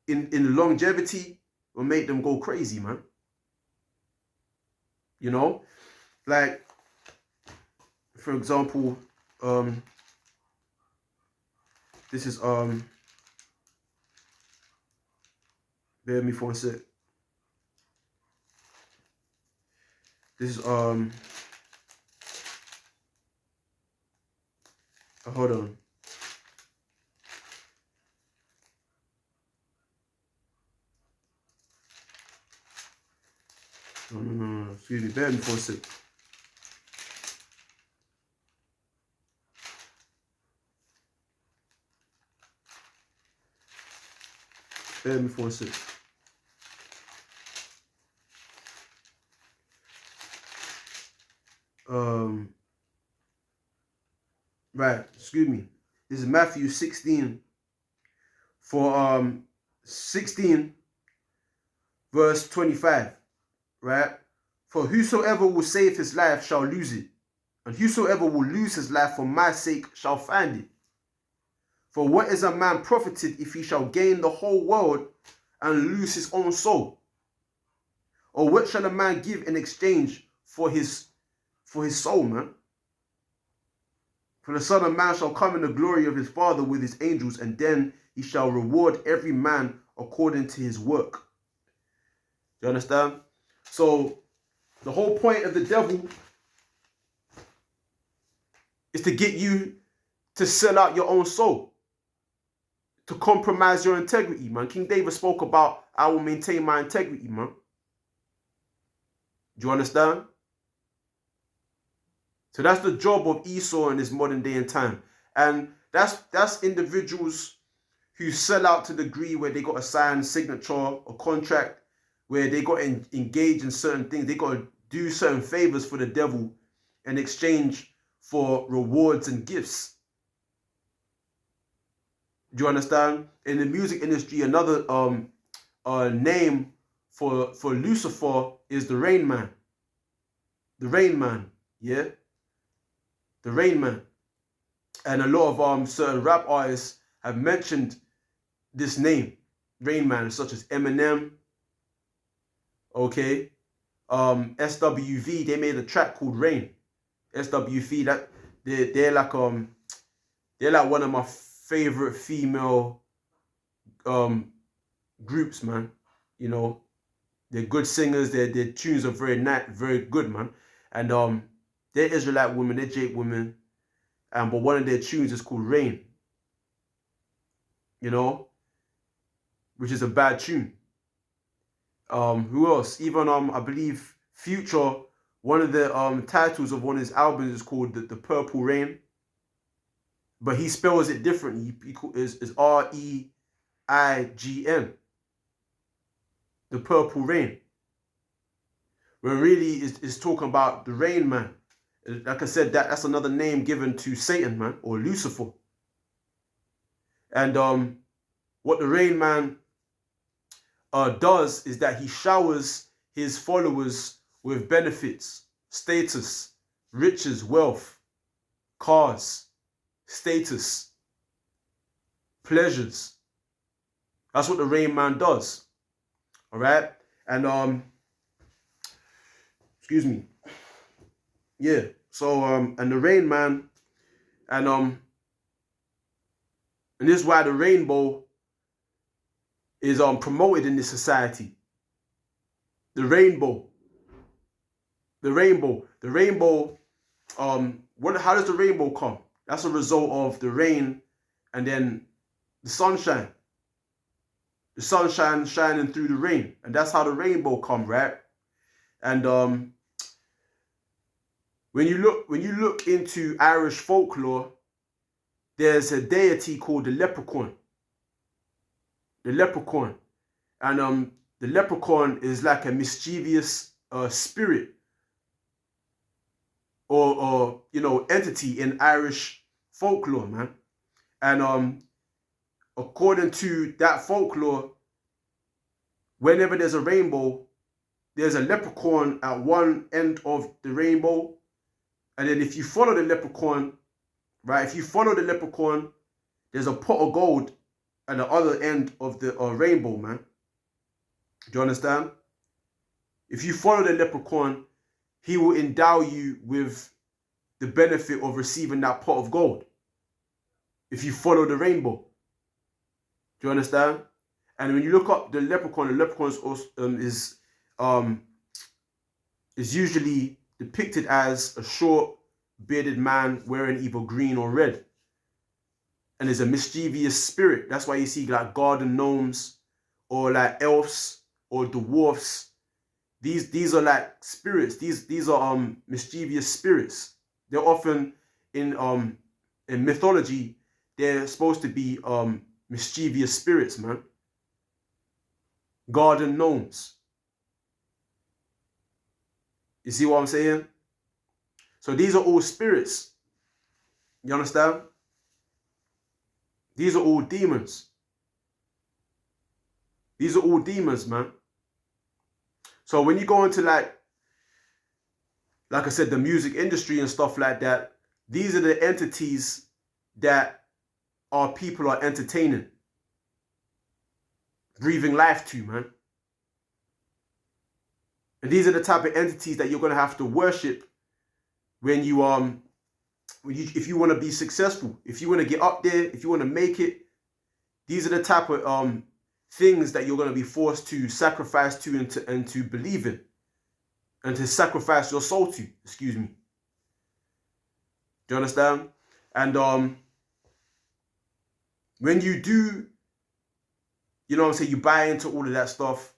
in longevity will make them go crazy, man. You know? Like, for example, this is bear with me for a sec. This is hold on. No. Excuse me. Bear with me for a sec. Bear with me for a sec. Right, excuse me. This is Matthew 16 for 16 verse 25. Right? For whosoever will save his life shall lose it, and whosoever will lose his life for my sake shall find it. For what is a man profited if he shall gain the whole world and lose his own soul? Or what shall a man give in exchange for his soul, man? For the Son of Man shall come in the glory of his Father with his angels, and then he shall reward every man according to his work. Do you understand? So the whole point of the devil is to get you to sell out your own soul, to compromise your integrity, man. King David spoke about, I will maintain my integrity, man. Do you understand? So that's the job of Esau in this modern day and time. And that's individuals who sell out to the degree where they got a signed signature or contract, where they got engaged in certain things. They got to do certain favors for the devil in exchange for rewards and gifts. Do you understand? In the music industry, another name for Lucifer is the Rain Man. The Rain Man, yeah? The Rain Man. And a lot of certain rap artists have mentioned this name, Rain Man, such as Eminem, okay? SWV, they made a track called Rain. SWV, that they're like one of my favorite female groups, man. You know, they're good singers. Their tunes are very good, man. And they're Israelite women, they're Jake women. But one of their tunes is called Rain. You know, which is a bad tune. Who else? Even I believe Future, one of the titles of one of his albums is called the Purple Rain. But he spells it differently. He is REIGN. The Purple Rain. Where really is talking about the Rain Man. Like I said, that's another name given to Satan, man, or Lucifer. And what the Rain Man does is that he showers his followers with benefits, status, riches, wealth, cars, status, pleasures. That's what the Rain Man does. All right? And excuse me. Yeah. So and the Rain Man, and this is why the rainbow is promoted in this society. The rainbow. How does the rainbow come? That's a result of the rain and then the sunshine. The sunshine shining through the rain. And that's how the rainbow come, right? And when you look into Irish folklore, there's a deity called the leprechaun. The leprechaun. And the leprechaun is like a mischievous spirit or entity in Irish folklore, man. And according to that folklore, whenever there's a rainbow, there's a leprechaun at one end of the rainbow. And then if you follow the leprechaun, right, there's a pot of gold at the other end of the rainbow, man. Do you understand? If you follow the leprechaun, he will endow you with the benefit of receiving that pot of gold. If you follow the rainbow. Do you understand? And when you look up the leprechaun is usually depicted as a short, bearded man wearing either green or red. And is a mischievous spirit. That's why you see like garden gnomes or like elves or dwarfs. These are like spirits. These are mischievous spirits. They're often in mythology, they're supposed to be mischievous spirits, man. Garden gnomes. You see what I'm saying? So these are all spirits. You understand? These are all demons. These are all demons, man. So when you go into like I said, the music industry and stuff like that, these are the entities that our people are entertaining, breathing life to, man. And these are the type of entities that you're gonna have to worship when you if you want to be successful, if you want to get up there, if you want to make it. These are the type of things that you're going to be forced to sacrifice to and to believe in, and to sacrifice your soul to. Excuse me. Do you understand? And when you do, you know what I'm saying, you buy into all of that stuff,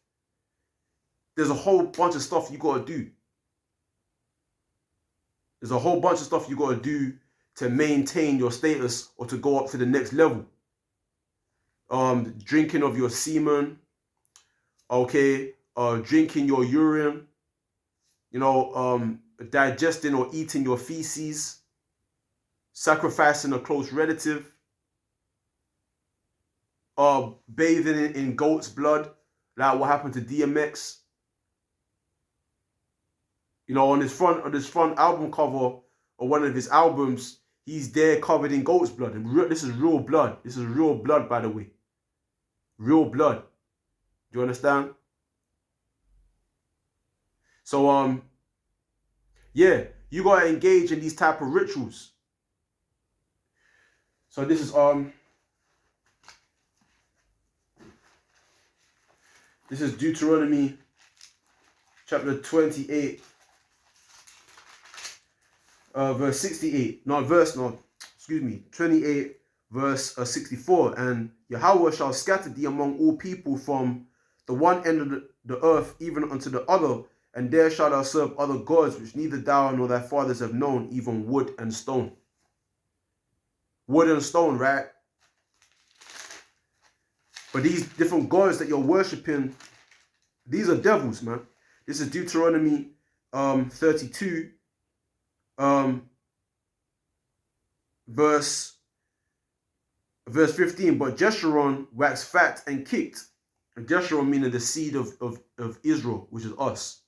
there's a whole bunch of stuff you got to do. There's a whole bunch of stuff you got to do to maintain your status or to go up to the next level. Drinking of your semen, okay, drinking your urine, you know, digesting or eating your feces, sacrificing a close relative, bathing in goat's blood, like what happened to DMX. You know, on his front album cover or one of his albums, he's there covered in goat's blood. And this is real blood. This is real blood, by the way. Real blood. Do you understand? So, yeah, you gotta engage in these type of rituals. So this is Deuteronomy chapter 28, verse 68. Excuse me, 28, verse 64. And Yahweh shall scatter thee among all people from the one end of the earth even unto the other, and there shalt thou serve other gods which neither thou nor thy fathers have known, even wood and stone. Wood and stone, right? But these different gods that you're worshipping, these are devils, man. This is Deuteronomy 32, verse 15. But Jeshurun waxed fat and kicked. And Jeshurun meaning the seed of Israel, which is us.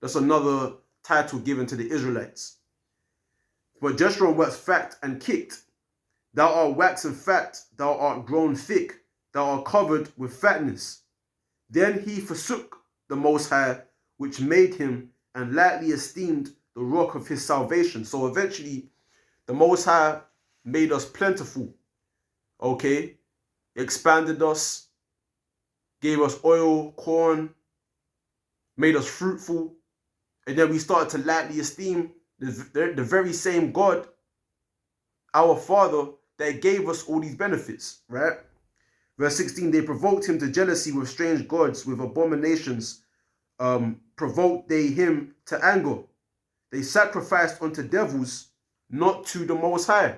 That's another title given to the Israelites. But Jeshurun waxed fat and kicked. Thou art waxen fat, thou art grown thick, thou art covered with fatness. Then he forsook the Most High, which made him, and lightly esteemed the rock of his salvation. So eventually, the Most High made us plentiful, okay? Expanded us, gave us oil, corn, made us fruitful, and then we started to lightly esteem the very same God, our Father, that gave us all these benefits, right? Verse 16, they provoked him to jealousy with strange gods, with abominations, provoked they him to anger. They sacrificed unto devils, not to the Most High,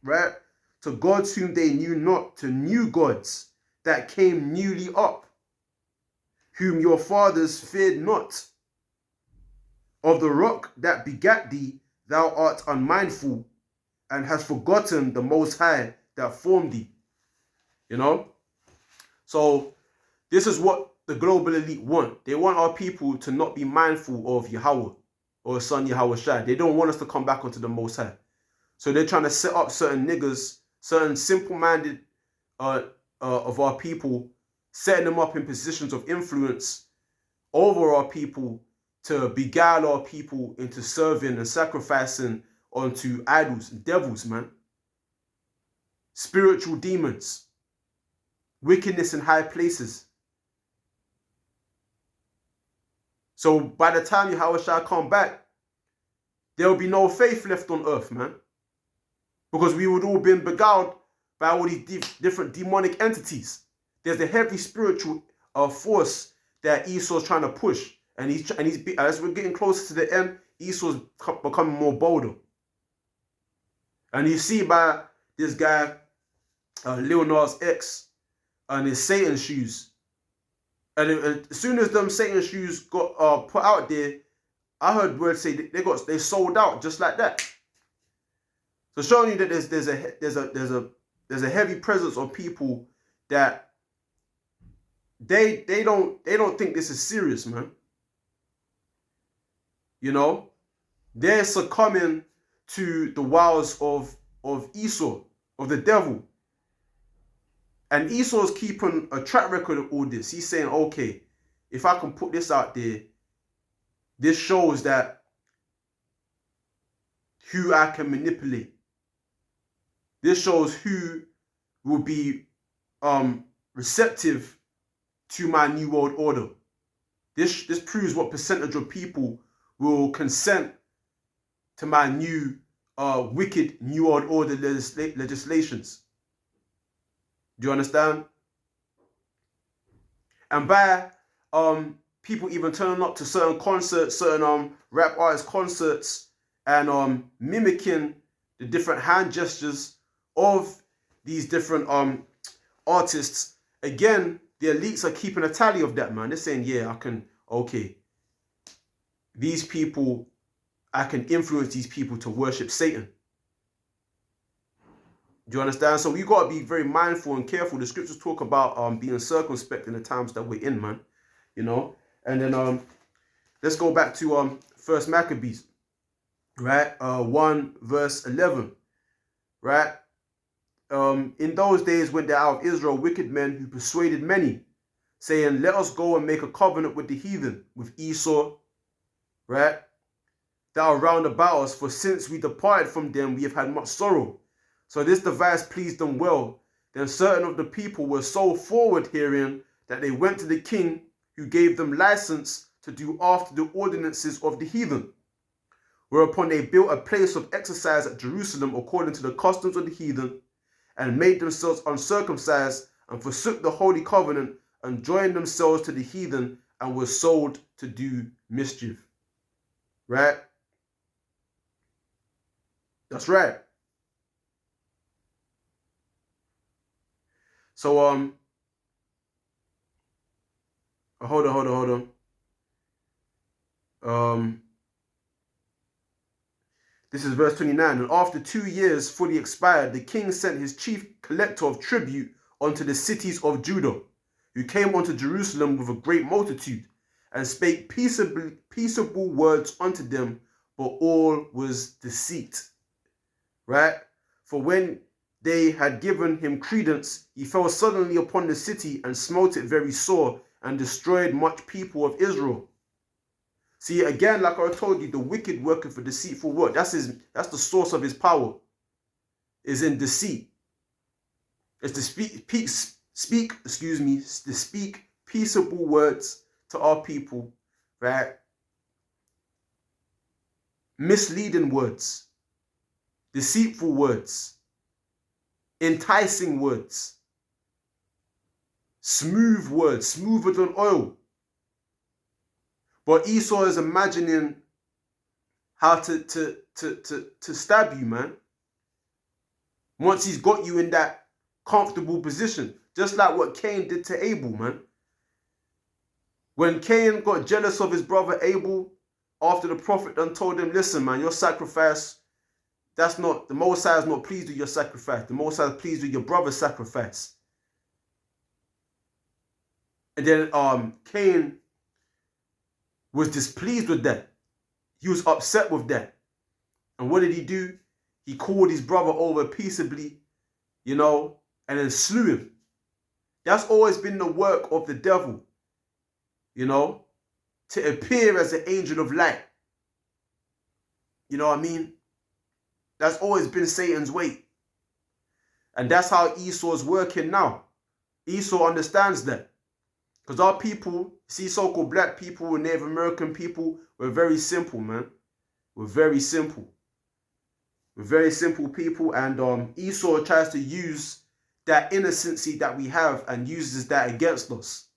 right? To gods whom they knew not, to new gods that came newly up, whom your fathers feared not. Of the rock that begat thee, thou art unmindful, and hast forgotten the Most High that formed thee. You know? So this is what the global elite want. They want our people to not be mindful of Yahweh or his son Yahweh Shai. They don't want us to come back onto the Most High. So they're trying to set up certain niggas, certain simple-minded of our people, setting them up in positions of influence over our people to beguile our people into serving and sacrificing onto idols, devils, man. Spiritual demons. Wickedness in high places. So by the time Yahweh shall come back, there will be no faith left on earth, man. Because we would all been beguiled by all these different demonic entities. There's a heavy spiritual force that Esau's trying to push. And he's as we're getting closer to the end, Esau's becoming more bolder. And you see by this guy, Lil Nas X, and his Satan shoes. And as soon as them Satan shoes got put out there, I heard word say they sold out just like that. So showing you that there's a heavy presence of people that they don't think this is serious, man. You know, they're succumbing to the wiles of Esau, of the devil. And Esau's keeping a track record of all this. He's saying, okay, if I can put this out there, this shows that who I can manipulate. This shows who will be receptive to my new world order. This proves what percentage of people will consent to my new wicked new world order legislations. Do you understand? And by people even turning up to certain concerts, certain rap artist concerts, and mimicking the different hand gestures of these different artists, again, the elites are keeping a tally of that, man. They're saying, yeah, okay, these people, I can influence these people to worship Satan. Do you understand? So we got to be very mindful and careful. The scriptures talk about being circumspect in the times that we're in, man. You know? And then let's go back to First Maccabees, right? 1 verse 11, right? In those days went there out of Israel wicked men who persuaded many, saying, let us go and make a covenant with the heathen, with Esau, right? That are round about us, for since we departed from them, we have had much sorrow. So this device pleased them well. Then certain of the people were so forward herein that they went to the king, who gave them license to do after the ordinances of the heathen. Whereupon they built a place of exercise at Jerusalem according to the customs of the heathen, and made themselves uncircumcised, and forsook the holy covenant, and joined themselves to the heathen, and were sold to do mischief. Right? That's right. So hold on. This is verse 29. And after 2 years fully expired, the king sent his chief collector of tribute unto the cities of Judah, who came unto Jerusalem with a great multitude, and spake peaceable words unto them, but all was deceit. Right? For when they had given him credence, he fell suddenly upon the city and smote it very sore, and destroyed much people of Israel. See, again, like I told you, the wicked working for deceitful work. That's the source of his power, is in deceit. It's to speak peaceable words to our people, right? Misleading words, deceitful words, enticing words, smooth words, smoother than oil. But Esau is imagining how to stab you, man. Once he's got you in that comfortable position, just like what Cain did to Abel, man. When Cain got jealous of his brother Abel, after the prophet done told him, listen, man, your sacrifice, the Most High is not pleased with your sacrifice. The Most High is pleased with your brother's sacrifice. And then Cain was displeased with that. He was upset with that. And what did he do? He called his brother over peaceably, you know, and then slew him. That's always been the work of the devil, you know, to appear as an angel of light. You know what I mean? That's always been Satan's way. And that's how Esau's working now. Esau understands that. Because our people, see, so-called black people and Native American people, we're very simple, man. We're very simple. We're very simple people. And Esau tries to use that innocency that we have and uses that against us.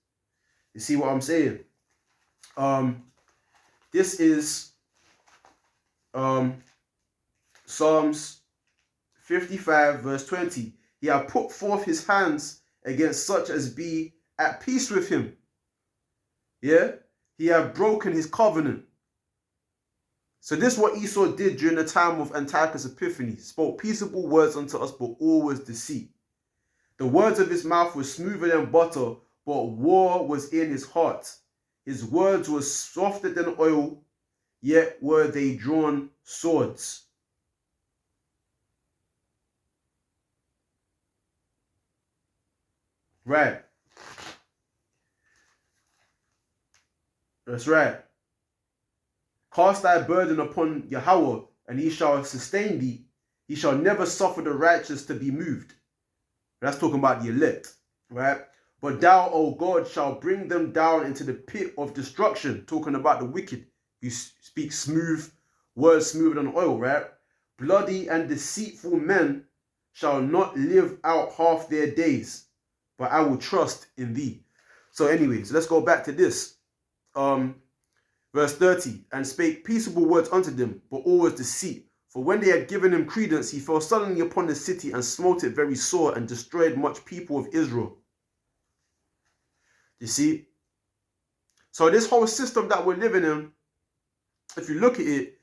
You see what I'm saying? This is Psalms 55 verse 20. He hath put forth his hands against such as be at peace with him. Yeah? He hath broken his covenant. So this is what Esau did during the time of Antiochus Epiphanes. Spoke peaceable words unto us, but always deceit. The words of his mouth were smoother than butter, but war was in his heart. His words were softer than oil, yet were they drawn swords. Right. That's right. Cast thy burden upon Yahweh, and he shall sustain thee. He shall never suffer the righteous to be moved. That's talking about the elect, right? But thou, O God, shall bring them down into the pit of destruction. Talking about the wicked. You speak smooth words, smoother than oil, right? Bloody and deceitful men shall not live out half their days, but I will trust in thee. So anyways, let's go back to this. Verse 30, and spake peaceable words unto them, but always deceit. For when they had given him credence, he fell suddenly upon the city and smote it very sore and destroyed much people of Israel. You see? So this whole system that we're living in, if you look at it,